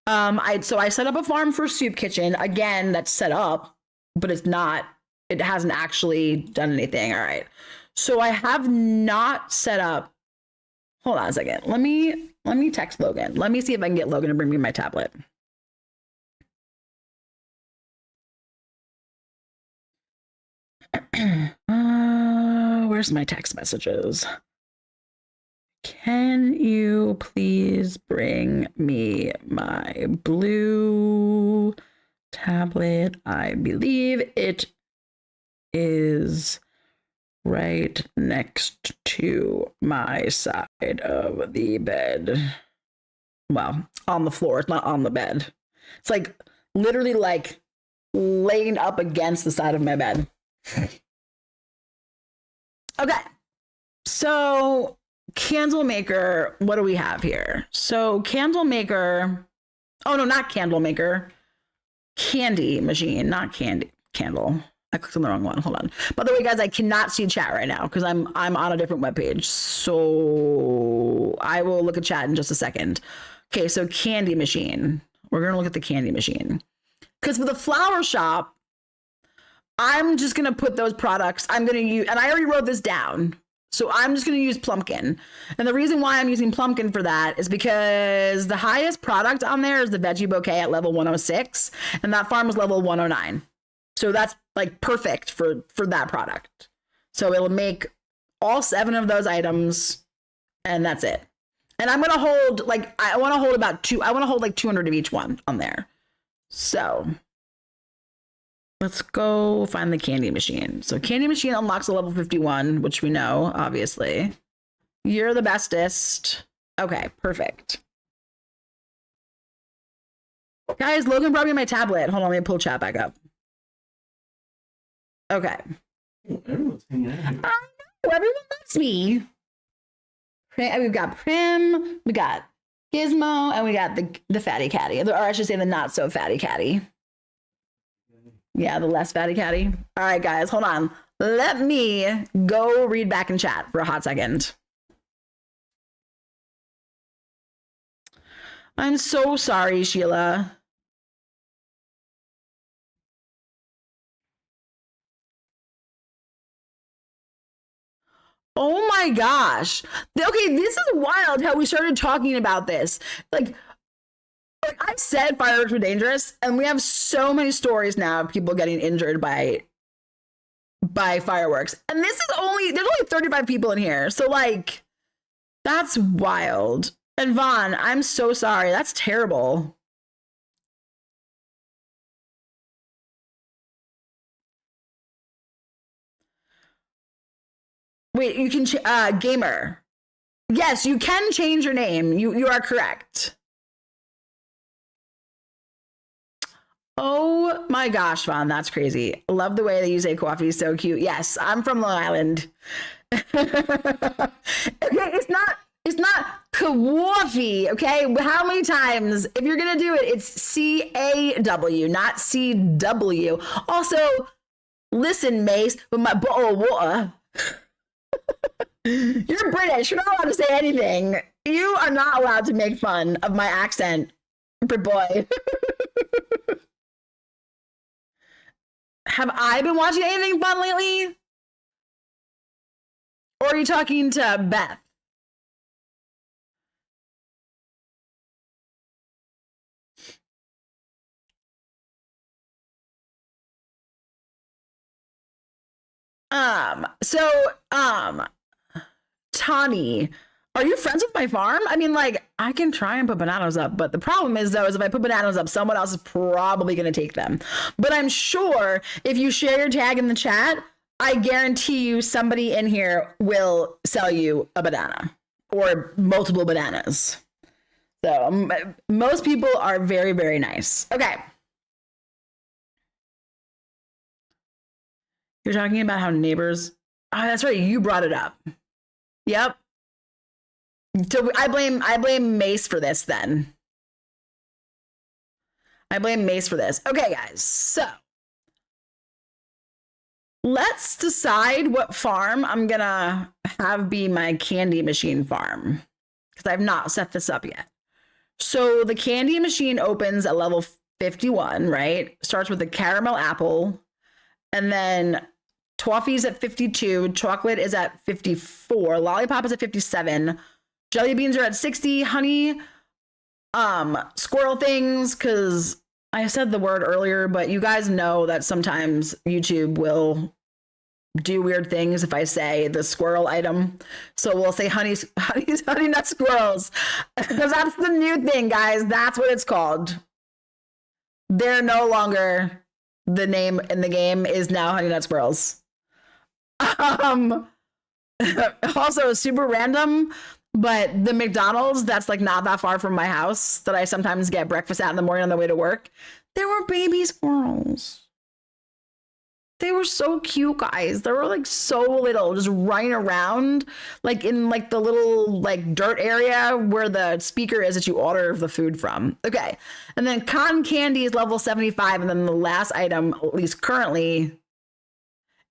I set up a farm for soup kitchen. Again, that's set up, but it hasn't actually done anything. All right. So I have not set up Hold on a second. Let me text Logan. Let me see if I can get Logan to bring me my tablet. Where's my text messages? Can you please bring me my blue tablet? I believe it is right next to my side of the bed. Well, on the floor. It's not on the bed. It's like literally like laying up against the side of my bed. Okay. So candle maker, what do we have here? So candle maker, oh no, not candle maker, candy machine, not candy, candle. I clicked on the wrong one. Hold on. By the way, guys, I cannot see chat right now because I'm on a different webpage. So I will look at chat in just a second. Okay, so candy machine. We're gonna look at the candy machine. Because for the flower shop, I'm just gonna put those products. I'm gonna use, and I already wrote this down. So I'm just gonna use Plumpkin. And the reason why I'm using Plumpkin for that is because the highest product on there is the veggie bouquet at level 106, and that farm is level 109. So that's like perfect for that product. So it'll make all 7 of those items, and that's it. And I'm gonna hold like I want to hold like 200 of each one on there. So let's go find the candy machine. So candy machine unlocks a level 51, which we know, obviously. You're the bestest. Okay, perfect. Guys, Logan brought me my tablet. Hold on, let me pull chat back up. Okay. Everyone's hanging out here. I know, everyone loves me. We've got Prim, we got Gizmo, and we got the fatty catty. Or I should say the not so fatty catty. Yeah, the less fatty catty. All right, guys, hold on. Let me go read back in chat for a hot second. I'm so sorry, Sheila. Oh my gosh. Okay, this is wild how we started talking about this. Like I said fireworks were dangerous, and we have so many stories now of people getting injured by fireworks. And there's only 35 people in here. So like that's wild. And Vaughn, I'm so sorry. That's terrible. Wait, you can gamer. Yes, you can change your name. You are correct. Oh my gosh, Vaughn, that's crazy. Love the way that you say coffee is so cute. Yes, I'm from Long Island. Okay, it's not coffee, okay? How many times? If you're gonna do it, it's C-A-W, not C-W. Also, listen, Mace, with my bottle of water. You're British. You're not allowed to say anything. You are not allowed to make fun of my accent, Brit boy. Have I been watching anything fun lately? Or are you talking to Beth? Tani, are you friends with my farm? I mean, like, I can try and put bananas up, but the problem is, though, is if I put bananas up, someone else is probably going to take them. But I'm sure if you share your tag in the chat, I guarantee you somebody in here will sell you a banana or multiple bananas. So most people are very, very nice. Okay. You're talking about how neighbors... Oh, that's right. You brought it up. Yep. So I blame Mace for this then. I blame Mace for this. Okay, guys. So let's decide what farm I'm going to have be my candy machine farm, because I've not set this up yet. So the candy machine opens at level 51, right? Starts with a caramel apple, and then toffee's at 52, chocolate is at 54, lollipop is at 57, Jelly beans are at 60. Honey, squirrel things, because I said the word earlier, but you guys know that sometimes YouTube will do weird things if I say the squirrel item. So we'll say honey nut squirrels, because that's the new thing, guys. That's what it's called. They're no longer, the name in the game is now honey nut squirrels. Also super random, but the McDonald's that's like not that far from my house that I sometimes get breakfast at in the morning on the way to work, there were baby squirrels. They were so cute, guys. They were like so little, just running around, like in like the little like dirt area where the speaker is that you order the food from. Okay. And then cotton candy is level 75. And then the last item, at least currently,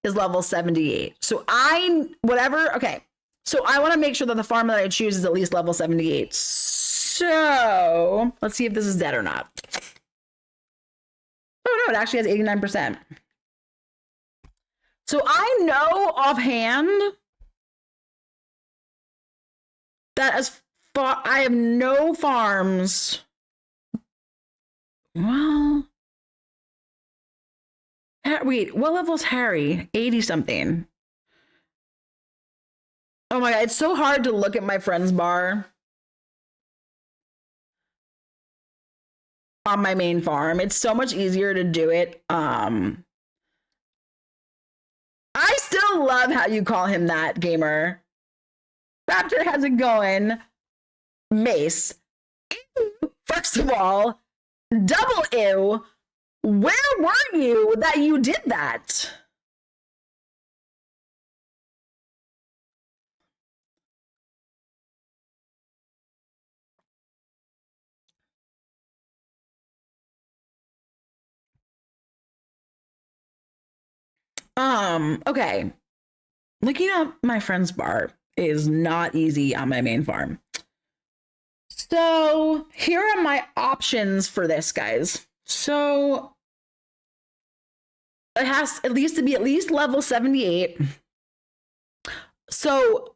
is level 78. So okay. So I want to make sure that the farm that I choose is at least level 78. So let's see if this is dead or not. Oh no, it actually has 89%. So I know offhand that as far, I have no farms. Well, wait, what level's Harry? 80 something. Oh my God, it's so hard to look at my friend's bar on my main farm. It's so much easier to do it. I still love how you call him that, gamer. Raptor, how's it going? Mace. Ew, first of all, double ew. Where were you that you did that? Okay. Looking up my friend's bar is not easy on my main farm. So here are my options for this, guys. So it has at least to be at least level 78. So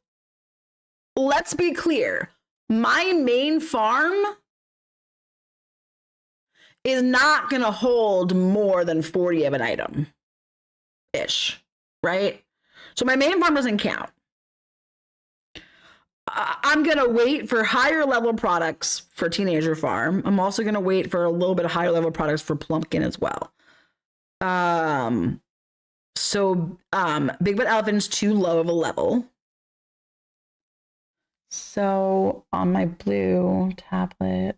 let's be clear. My main farm is not going to hold more than 40 of an item ish, right? So my main farm doesn't count. I'm going to wait for higher level products for Teenager Farm. I'm also going to wait for a little bit of higher level products for Plumpkin as well. Big Butt Elephant's too low of a level. So on my blue tablet,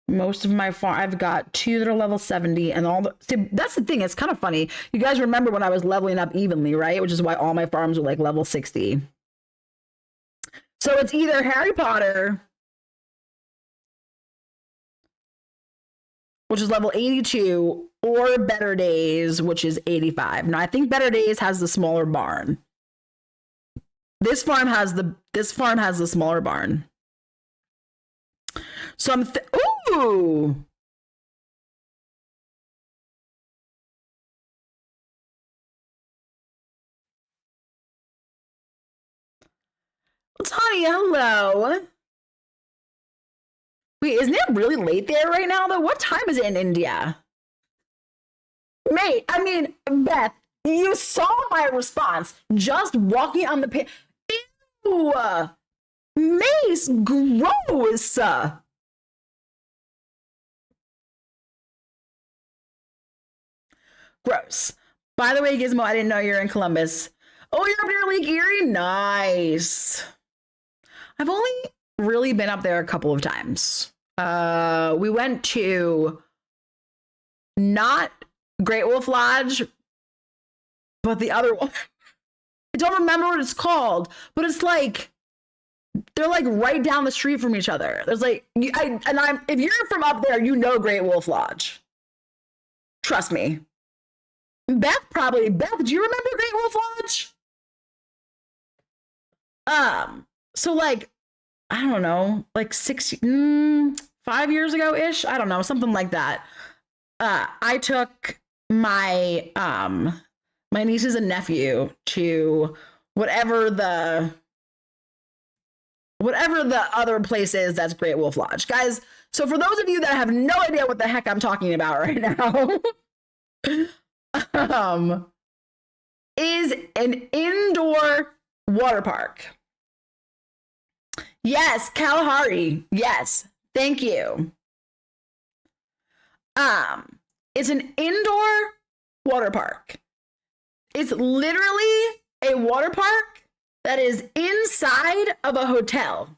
most of my farm, I've got 2 that are level 70 and all the, see, that's the thing. It's kind of funny. You guys remember when I was leveling up evenly, right? Which is why all my farms are like level 60. So it's either Harry Potter, which is level 82, or Better Days, which is 85. Now I think Better Days has the smaller barn. This farm has the smaller barn. So I'm ooh. Tanya, hello. Wait, isn't it really late there right now though? What time is it in India? Mate, I mean, Beth, you saw my response just walking on the Ew! Mace, gross! Gross. By the way, Gizmo, I didn't know you're in Columbus. Oh, you're up near Lake Erie? Nice. I've only really been up there a couple of times. We went to not Great Wolf Lodge, but the other one. I don't remember what it's called, but it's like they're like right down the street from each other. There's like, if you're from up there, you know Great Wolf Lodge. Trust me. Beth, do you remember Great Wolf Lodge? So like, I don't know, like 5 years ago ish. I don't know, something like that. I took my my nieces and nephew to whatever the whatever the other place is that's Great Wolf Lodge. Guys, so for those of you that have no idea what the heck I'm talking about right now, is an indoor water park. Yes, Kalahari. Yes, thank you. It's an indoor water park. It's literally a water park that is inside of a hotel.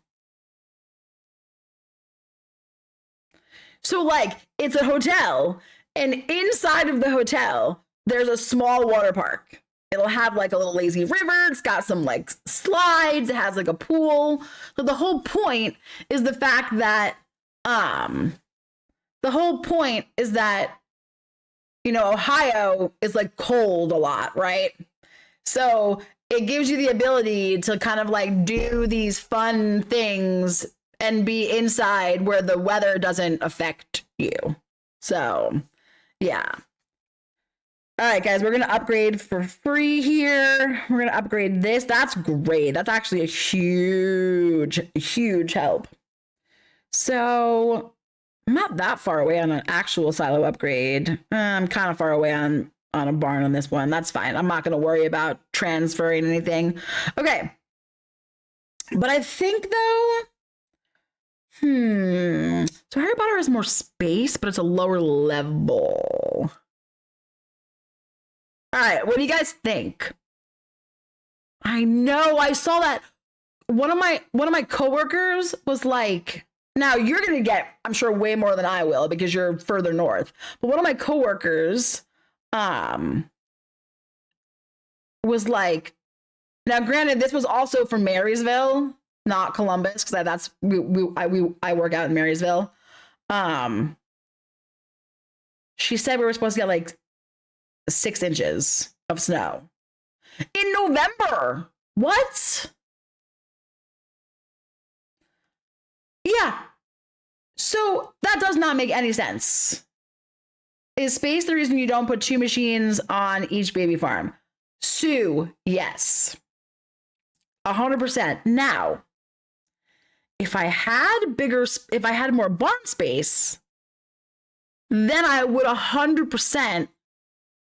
So like it's a hotel, and inside of the hotel, there's a small water park. It'll have like a little lazy river. It's got some like slides. It has like a pool. So the whole point is the fact that, Ohio is like cold a lot, right? So it gives you the ability to kind of like do these fun things and be inside where the weather doesn't affect you. So, yeah. All right, guys, we're going to upgrade for free here. We're going to upgrade this. That's great. That's actually a huge, huge help. So I'm not that far away on an actual silo upgrade. I'm kind of far away on a barn on this one. That's fine. I'm not going to worry about transferring anything. Okay. But I think, though, so Harry Potter has more space, but it's a lower level. All right, what do you guys think? I know, I saw that one of my coworkers was like, now you're going to get, I'm sure, way more than I will because you're further north. But one of my coworkers was like, now granted, this was also from Marysville, not Columbus, because I work out in Marysville. She said we were supposed to get like 6 inches of snow in November. What? Yeah. So that does not make any sense. Is space the reason you don't put 2 machines on each baby farm? Sue, yes. 100%. Now, if I had more barn space, then I would 100%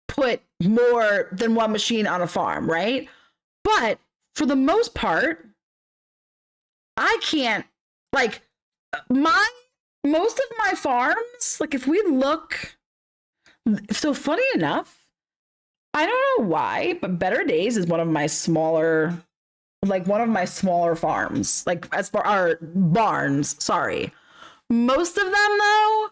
put more than 1 machine on a farm, right? But for the most part, I can't, like, most of my farms, like, if we look, so funny enough, I don't know why, but Better Days is one of my smaller farms, like, as far our barns, sorry. Most of them, though,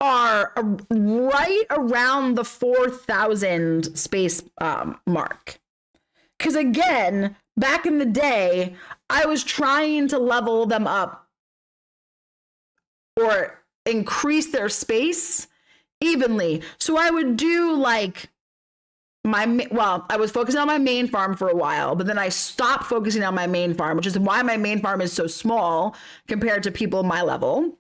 are right around the 4,000 space mark. Because again, back in the day, I was trying to level them up or increase their space evenly. So I would do like I was focusing on my main farm for a while, but then I stopped focusing on my main farm, which is why my main farm is so small compared to people my level.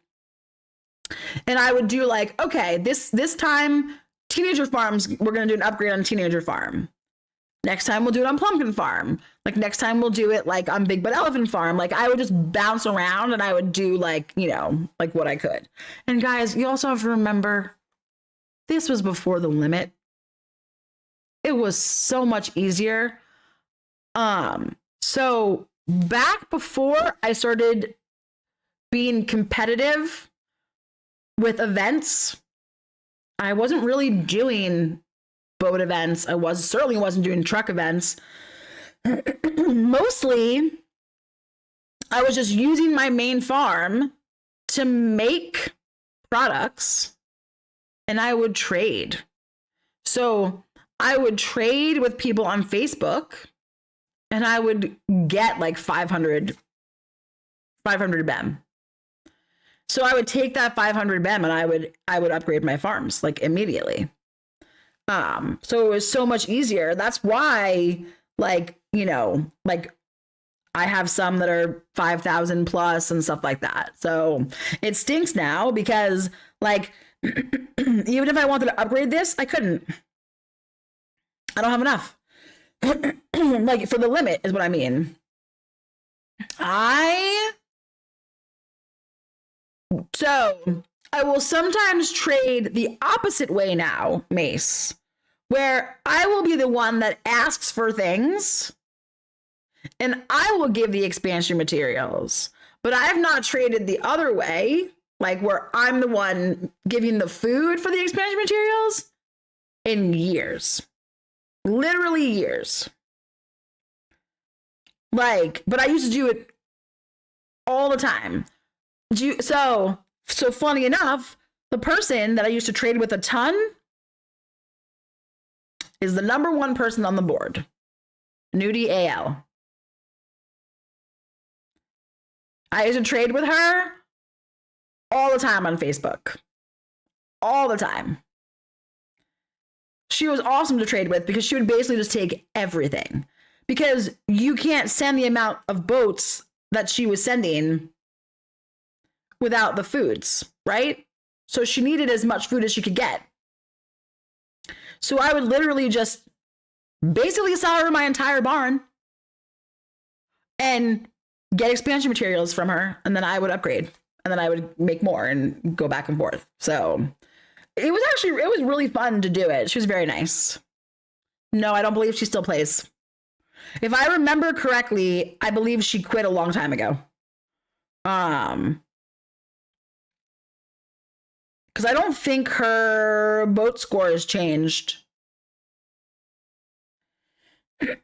And I would do like, okay, this time, teenager farms, we're going to do an upgrade on teenager farm. Next time we'll do it on pumpkin farm. Like next time we'll do it like on big butt elephant farm. Like I would just bounce around and I would do like, like what I could. And guys, you also have to remember, this was before the limit. It was so much easier. So back before I started being competitive with events, I wasn't really doing boat events. I certainly wasn't doing truck events. Mostly, I was just using my main farm to make products, and I would trade. So I would trade with people on Facebook, and I would get like 500 BEM. So I would take that 500 BEM and I would upgrade my farms like immediately. So it was so much easier. That's why, like, like I have some that are 5,000 plus and stuff like that. So it stinks now because, like, even if I wanted to upgrade this, I couldn't. I don't have enough. Like, for the limit is what I mean. So I will sometimes trade the opposite way now, Mace, where I will be the one that asks for things and I will give the expansion materials. But I have not traded the other way, like where I'm the one giving the food for the expansion materials in years. Literally years. Like, but I used to do it all the time. So funny enough, the person that I used to trade with a ton is the number one person on the board. Nudie AL. I used to trade with her all the time on Facebook. All the time. She was awesome to trade with because she would basically just take everything. Because you can't send the amount of boats that she was sending without the foods, right? So she needed as much food as she could get. So I would literally just basically sell her my entire barn and get expansion materials from her, and then I would upgrade, and then I would make more and go back and forth. So it was really fun to do it. She was very nice. No, I don't believe she still plays. If I remember correctly, I believe she quit a long time ago. Because I don't think her boat score has changed. I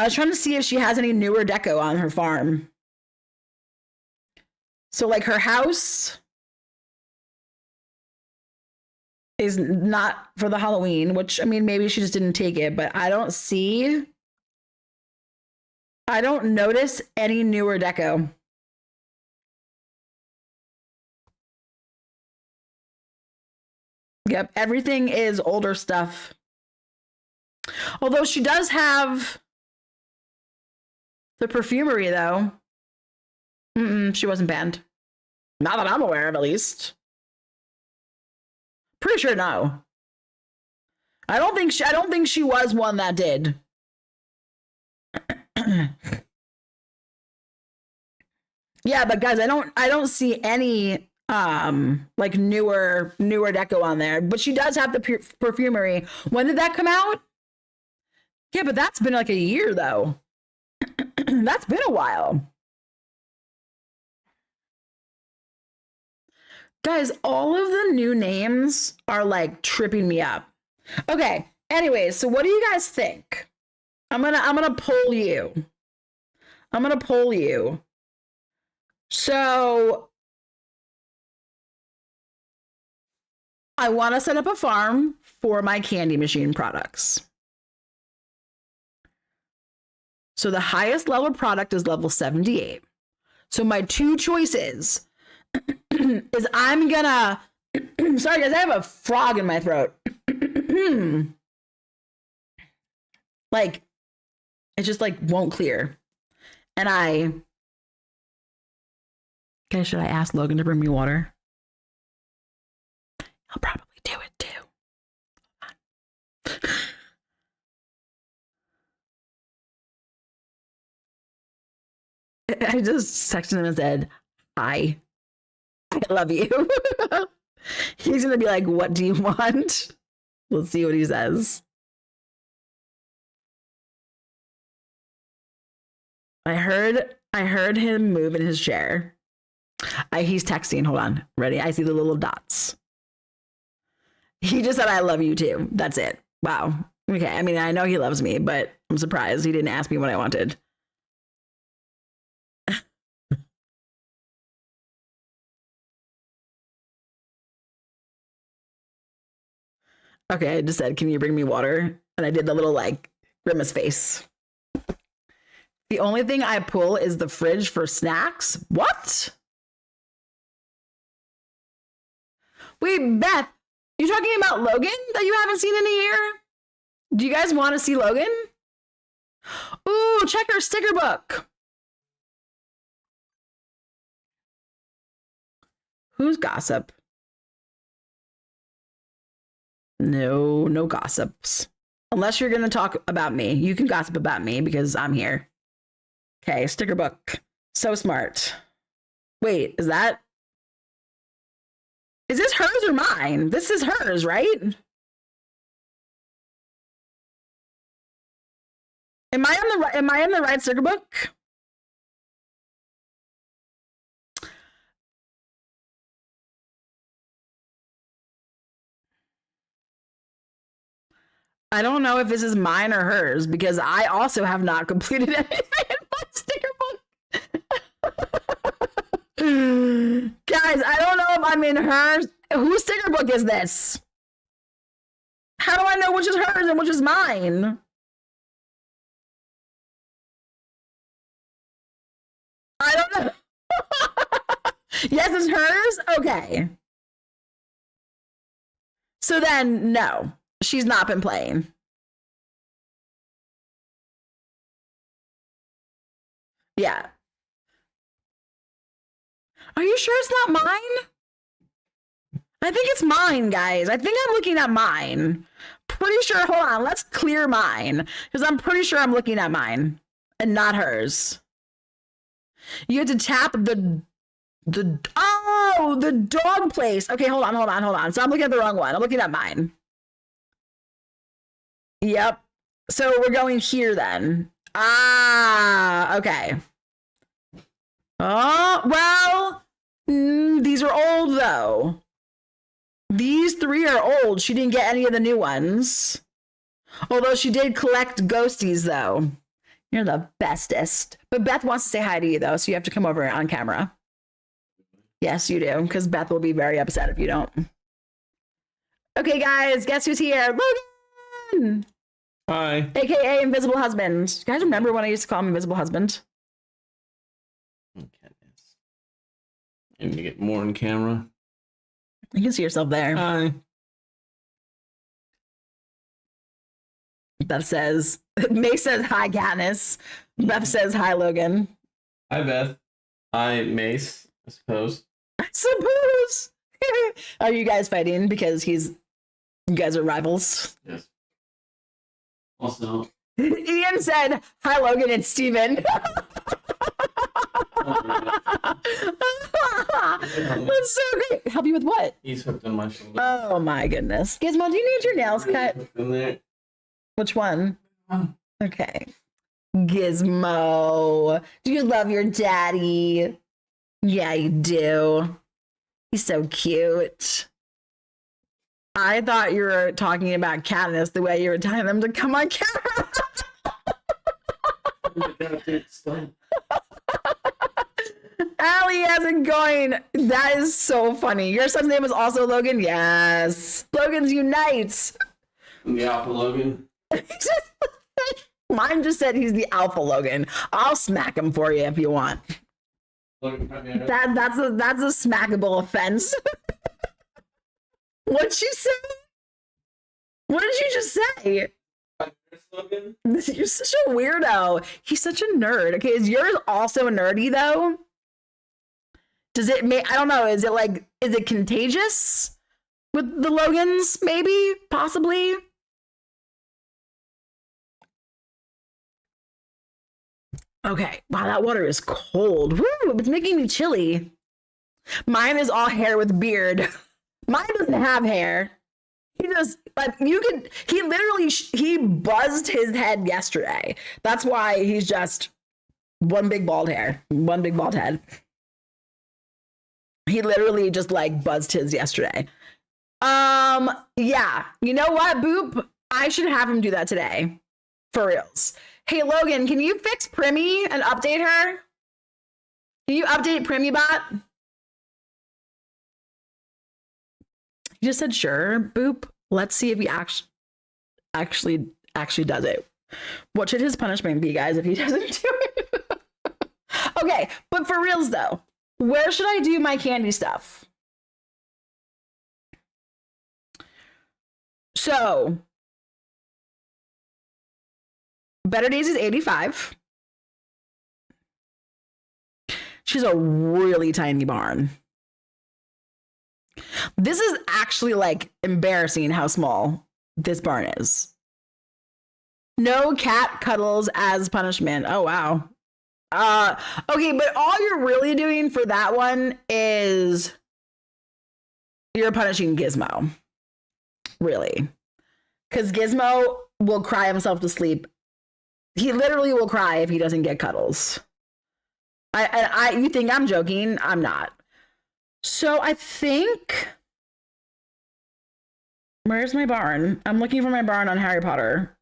was trying to see if she has any newer deco on her farm. So, like, her house is not for the Halloween, which, I mean, maybe she just didn't take it, but I don't notice any newer deco. Yep, everything is older stuff. Although she does have the perfumery, though. She wasn't banned. Not that I'm aware of, at least. Pretty sure no. I don't think she was one that did. Yeah, but guys, I don't see any like newer deco on there, but she does have the perfumery. When did that come out? Yeah, but that's been like a year though. That's been a while. Guys, all of the new names are like tripping me up. Okay, anyways, so what do you guys think? I'm gonna poll you. So I want to set up a farm for my candy machine products. So the highest level product is level 78. So my two choices is I'm gonna sorry guys, I have a frog in my throat. Like it just like won't clear. And guys, should I ask Logan to bring me water? He'll probably do it too. I just texted him and said, hi, I love you. He's gonna be like, what do you want? Let's see what he says. I heard him move in his chair. He's texting. Hold on. Ready? I see the little dots. He just said, I love you too. That's it. Wow. Okay. I mean, I know he loves me, but I'm surprised he didn't ask me what I wanted. Okay. I just said, can you bring me water? And I did the little like grimace face. The only thing I pull is the fridge for snacks. What? Wait, Beth, you talking about Logan that you haven't seen in a year? Do you guys want to see Logan? Ooh, check our sticker book. Who's gossip? No gossips. Unless you're going to talk about me. You can gossip about me because I'm here. Okay, sticker book. So smart. Wait, is this hers or mine? This is hers, right? Am I in the right sticker book? I don't know if this is mine or hers because I also have not completed anything in my sticker book. Guys, I don't know if I'm in hers. Whose sticker book is this? How do I know which is hers and which is mine? I don't know. Yes, it's hers? Okay. So then, no, she's not been playing. Yeah. Are you sure it's not mine? I think it's mine, guys. I think I'm looking at mine. Pretty sure. Hold on. Let's clear mine because I'm pretty sure I'm looking at mine and not hers. You have to tap the dog place. Okay, hold on. So I'm looking at the wrong one. I'm looking at mine. Yep. So we're going here then. Ah, okay. Oh, well, these are old though. These 3 are old. She didn't get any of the new ones. Although she did collect ghosties though. You're the bestest. But Beth wants to say hi to you though, so you have to come over on camera. Yes, you do, because Beth will be very upset if you don't. Okay, guys, guess who's here? Logan! Hi. AKA Invisible Husband. You guys remember when I used to call him Invisible Husband? Okay. I need to get more on camera. You can see yourself there. Hi. Beth says, May says, hi, Katniss. Beth says, hi, Logan. Hi, Beth. Hi, Mace, I suppose. I suppose. Are you guys fighting because you guys are rivals? Yes. Also, Ian said, hi, Logan, it's Steven. That's so great. Help you with what? he's hooked on my shoulder. Oh my goodness. Gizmo, do you need your nails cut? Hooked in there. Which one? Okay. Gizmo. Do you love your daddy? Yeah, you do. He's so cute. I thought you were talking about Katniss the way you were telling them to come on camera. Oh my God, dude, stop. Allie has it going. That is so funny. Your son's name is also Logan? Yes. Logan's Unites. I'm the Alpha Logan. Mine just said he's the Alpha Logan. I'll smack him for you if you want. Logan, That's a smackable offense. What'd you say? What did you just say? Logan? You're such a weirdo. He's such a nerd. Okay, is yours also nerdy though? Does it make, I don't know, is it contagious with the Logans? Maybe, possibly. Okay, wow, that water is cold. Woo, it's making me chilly. Mine is all hair with beard. Mine doesn't have hair. He just, like, he buzzed his head yesterday. That's why he's just one big bald head. He literally just like buzzed his yesterday. Yeah. You know what, Boop? I should have him do that today. For reals. Hey, Logan, can you fix Primmy and update her? Can you update PrimmyBot? He just said, sure, Boop. Let's see if he actually does it. What should his punishment be, guys, if he doesn't do it? Okay, but for reals, though, where should I do my candy stuff? So, Better Days is 85. She's a really tiny barn. This is actually like embarrassing how small this barn is. No cat cuddles as punishment. Oh, wow. Okay, but all you're really doing for that one is you're punishing Gizmo. Really. Because Gizmo will cry himself to sleep. He literally will cry if he doesn't get cuddles. You think I'm joking? I'm not. So I think. Where's my barn? I'm looking for my barn on Harry Potter.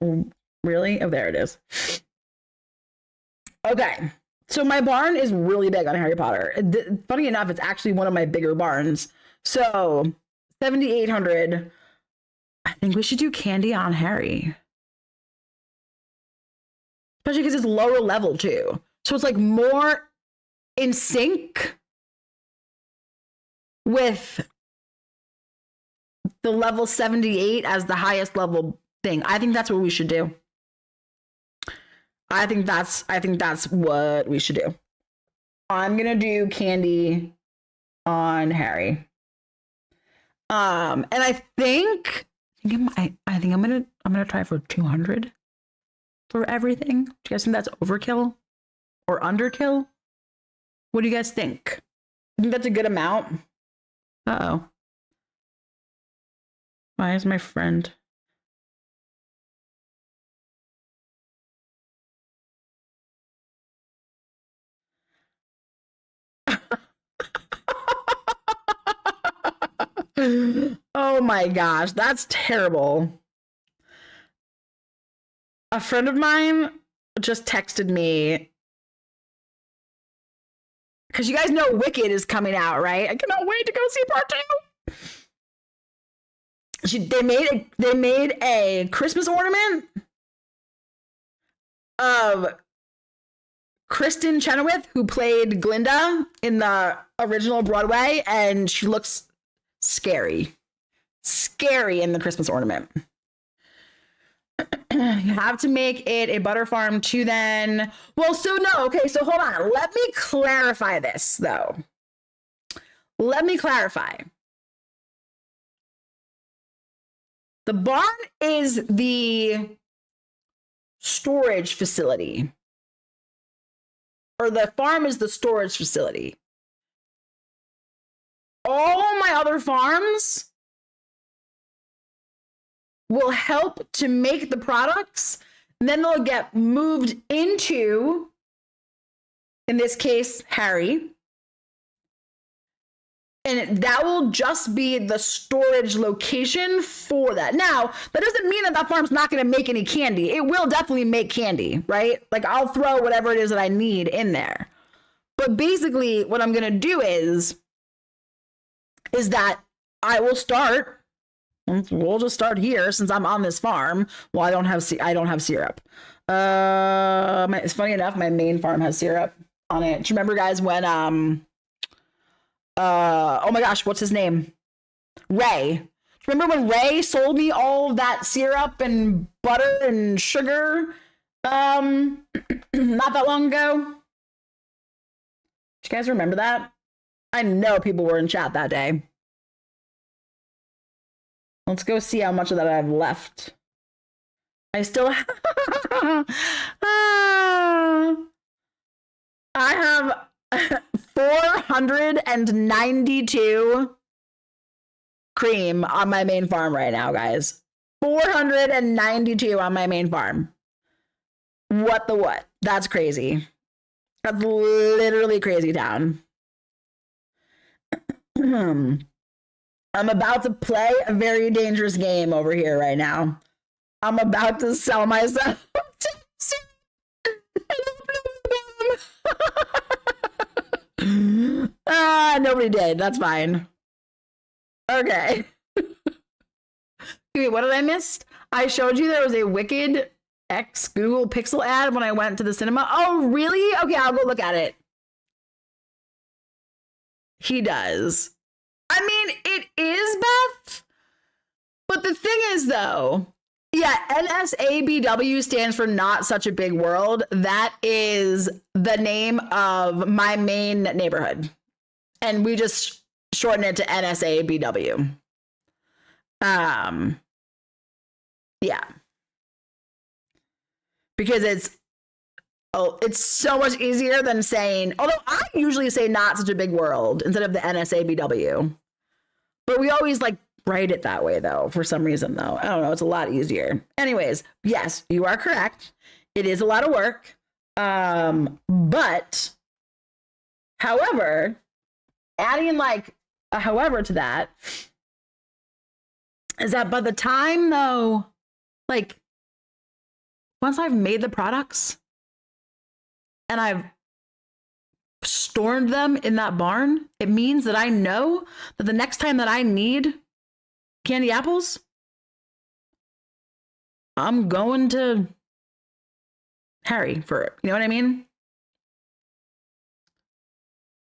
Really? Oh, there it is. Okay. So my barn is really big on Harry Potter. Funny enough, it's actually one of my bigger barns. So 7,800. I think we should do candy on Harry. Especially because it's lower level too. So it's like more in sync with the level 78 as the highest level thing. I think that's what we should do. I think that's what we should do. I'm gonna do candy on Harry. And I think I'm gonna try for 200 for everything. Do you guys think that's overkill or underkill? What do you guys think? I think that's a good amount. Uh-oh. Why is my friend? Oh my gosh, that's terrible. A friend of mine just texted me because you guys know Wicked is coming out, right? I cannot wait to go see part 2. They made a Christmas ornament of Kristen Chenoweth, who played Glinda in the original Broadway, and she looks scary in the Christmas ornament. You have to make it a butter farm too then. Well, so no, okay, so hold on. Let me clarify this though. Let me clarify. The barn is the storage facility. Or the farm is the storage facility. All my other farms will help to make the products, and then they'll get moved into, in this case, Harry. And that will just be the storage location for that. Now, that doesn't mean that farm's not going to make any candy. It will definitely make candy, right? Like I'll throw whatever it is that I need in there. But basically what I'm going to do is that I will start. We'll just start here since I'm on this farm. Well, I don't have syrup. It's funny enough, my main farm has syrup on it. Do you remember, guys, when oh my gosh, what's his name? Ray. Do you remember when Ray sold me all of that syrup and butter and sugar? Not that long ago. Do you guys remember that? I know people were in chat that day. Let's go see how much of that I have left. I still have I have 492 cream on my main farm right now, guys. 492 on my main farm. What the what? That's crazy. That's literally crazy town. I'm about to play a very dangerous game over here right now. I'm about to sell myself. Nobody did. That's fine. Okay. Wait, what did I miss? I showed you there was a Wicked X Google Pixel ad when I went to the cinema. Oh, really? Okay, I'll go look at it. He does. I mean, it is Beth. But the thing is, though, yeah, NSABW stands for Not Such a Big World. That is the name of my main neighborhood. And we just shorten it to NSABW. Yeah. Because it's Oh, it's so much easier than saying, although I usually say not such a big world instead of the NSABW. But we always like write it that way though, for some reason though. I don't know, it's a lot easier. Anyways, yes, you are correct. It is a lot of work. But however, adding like a however to that is that by the time though, like once I've made the products and I've stored them in that barn, it means that I know that the next time that I need candy apples, I'm going to Harry for it. You know what I mean?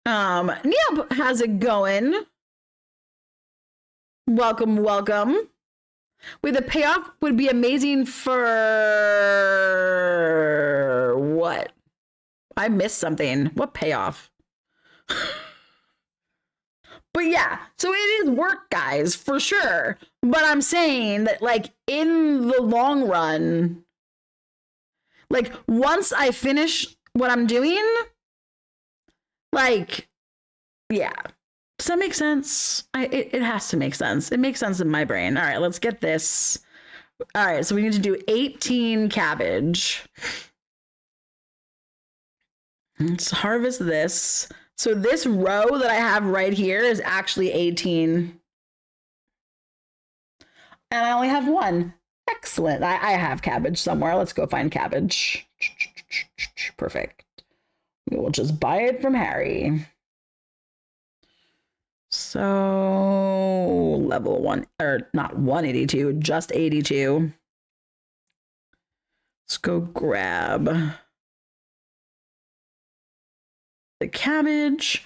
Nia has it going. Welcome, welcome. Wait, the payoff would be amazing for what? I missed something. What payoff? But yeah, so it is work, guys, for sure. But I'm saying that, like, in the long run, like, once I finish what I'm doing, like, yeah. Does that make sense? It has to make sense. It makes sense in my brain. All right, let's get this. All right, so we need to do 18 cabbage. Let's harvest this. So this row that I have right here is actually 18. And I only have one. Excellent. I have cabbage somewhere. Let's go find cabbage. Perfect. We will just buy it from Harry. So level 1, or not 182, just 82. Let's go grab the cabbage.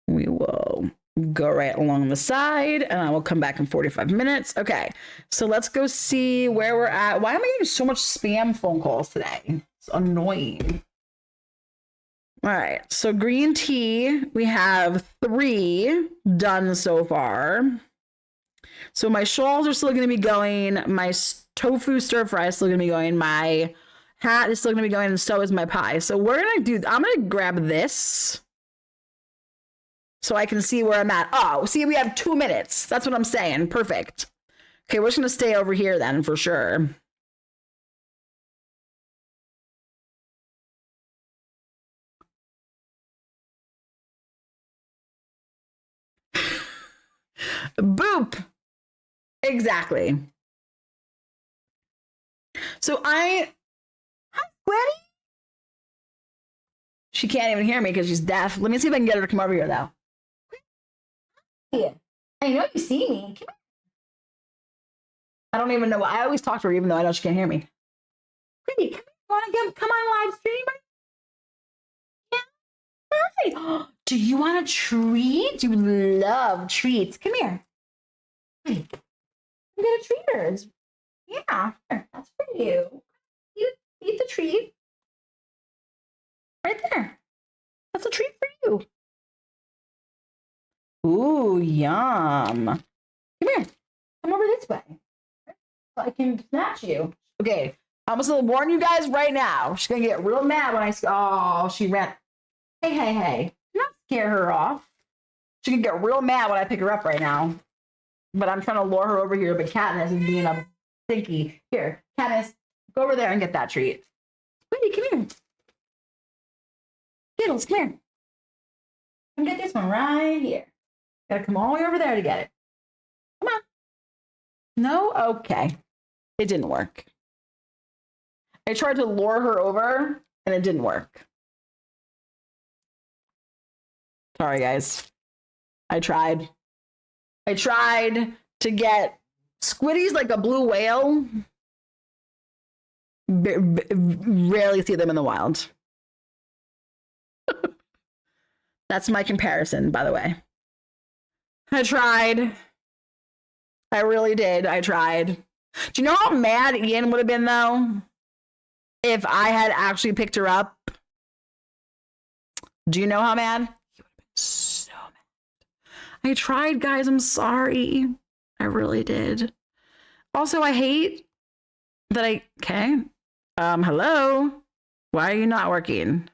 We will go right along the side and I will come back in 45 minutes. Okay, so let's go see where we're at. Why am I getting so much spam phone calls today? It's annoying. All right, so green tea, we have 3 done so far. So my shawls are still going to be going. My tofu stir fry is still going to be going. My hat is still going to be going, and so is my pie. So we're going to do, I'm going to grab this so I can see where I'm at. Oh, see, we have 2 minutes. That's what I'm saying. Perfect. Okay, we're just going to stay over here then for sure. Boop. Exactly. So hi, Gwenny. She can't even hear me because she's deaf. Let me see if I can get her to come over here, though. Yeah. I know you see me. Come on. I don't even know. I always talk to her even though I know she can't hear me. Gwenny, come on, come on live stream. Yeah. Hi. Do you want a treat? You love treats. Come here. I'm gonna treat her. Yeah, that's for you. You eat the treat. Right there. That's a treat for you. Ooh, yum. Come here. Come over this way. So I can snatch you. Okay, I'm just gonna warn you guys right now. She's gonna get real mad when she ran. Hey. Do not scare her off. She can get real mad when I pick her up right now. But I'm trying to lure her over here, but Katniss is being a stinky. Here, Katniss, go over there and get that treat. Wendy, come here. Skittles, come here. Come get this one right here. Gotta come all the way over there to get it. Come on. No? Okay. It didn't work. I tried to lure her over, and it didn't work. Sorry, guys. I tried to get squiddies like a blue whale. Rarely see them in the wild. That's my comparison, by the way. I tried. I really did. I tried. Do you know how mad Ian would have been, though, if I had actually picked her up? Do you know how mad? He would have been so mad. I tried, guys. I'm sorry. I really did. Also, I hate that okay. Hello? Why are you not working?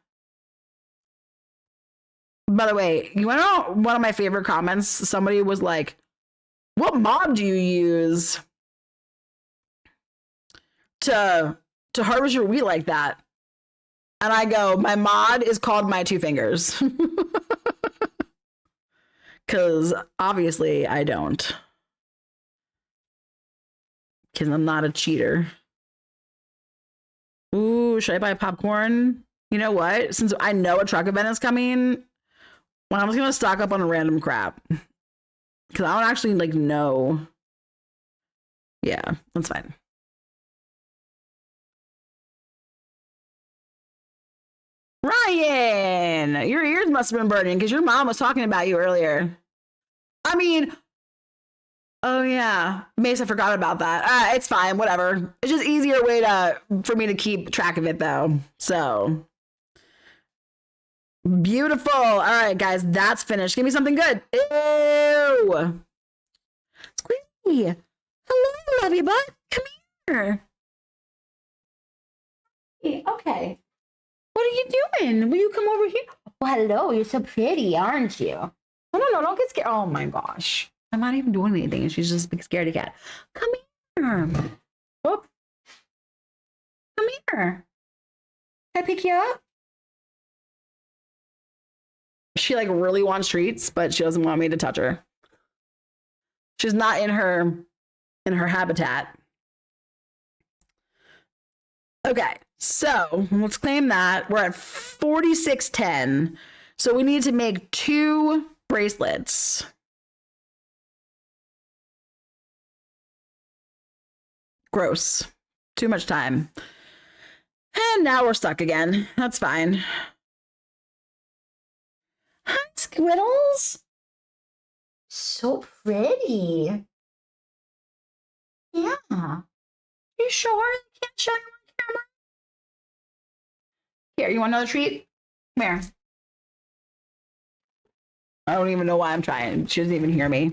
By the way, you want to know one of my favorite comments? Somebody was like, what mod do you use to harvest your wheat like that? And I go, my mod is called My Two Fingers. Because obviously I don't. Because I'm not a cheater. Ooh, should I buy popcorn? You know what? Since I know a truck event is coming, well, I'm just going to stock up on random crap. Because I don't actually, like, know. Yeah, that's fine. Ryan, your ears must have been burning because your mom was talking about you earlier. I mean, oh yeah, Mace, I forgot about that. It's fine, whatever. It's just easier way for me to keep track of it though. So beautiful. All right, guys, that's finished. Give me something good. Ew. Squeaky. Hello, love you, bud. Come here. Okay. What are you doing? Will you come over here? Well, hello, you're so pretty, aren't you? Oh, no, don't get scared. Oh my gosh. I'm not even doing anything. She's just a big scaredy cat. Come here. Whoop. Come here. Can I pick you up? She like really wants treats, but she doesn't want me to touch her. She's not in her habitat. Okay, so let's claim that. We're at 4610. So we need to make 2 bracelets. Gross. Too much time. And now we're stuck again. That's fine. Hi, Squiddles. So pretty. Yeah. You sure? You can't show you on camera? Here, you want another treat? Come here. I don't even know why I'm trying. She doesn't even hear me.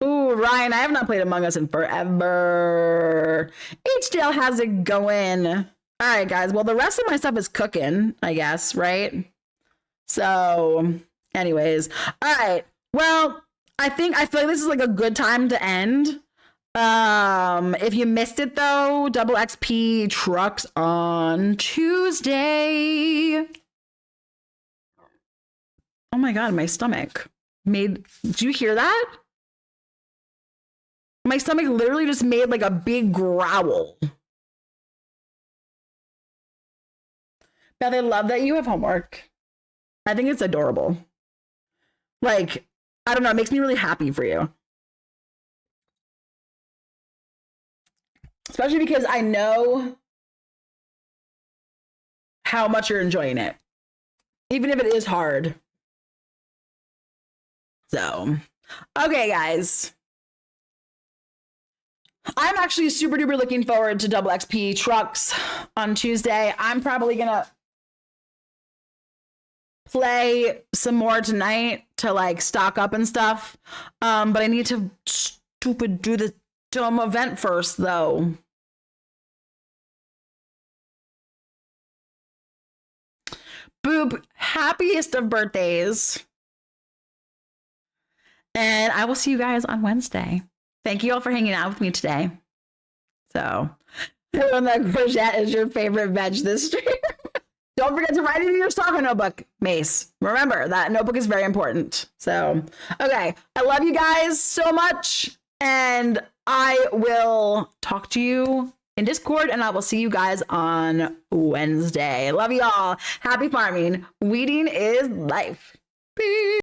Ooh, Ryan, I have not played Among Us in forever. HDL, how's it going? All right, guys. Well, the rest of my stuff is cooking, I guess, right? So, anyways. All right. Well, I feel like this is like a good time to end. If you missed it though, double XP trucks on Tuesday. Oh my god, my stomach did you hear that? My stomach literally just made like a big growl. Beth, I love that you have homework. I think it's adorable. Like, I don't know, it makes me really happy for you. Especially because I know how much you're enjoying it. Even if it is hard. So, okay, guys. I'm actually super duper looking forward to double XP trucks on Tuesday. I'm probably gonna play some more tonight to like stock up and stuff. But I need to do the dumb event first though. Boop, happiest of birthdays. And I will see you guys on Wednesday. Thank you all for hanging out with me today. So, when that courgette is your favorite veg this stream. Don't forget to write it in your stalker notebook, Mace. Remember, that notebook is very important. So, okay. I love you guys so much. And I will talk to you in Discord, and I will see you guys on Wednesday. Love you all. Happy farming. Weeding is life. Peace.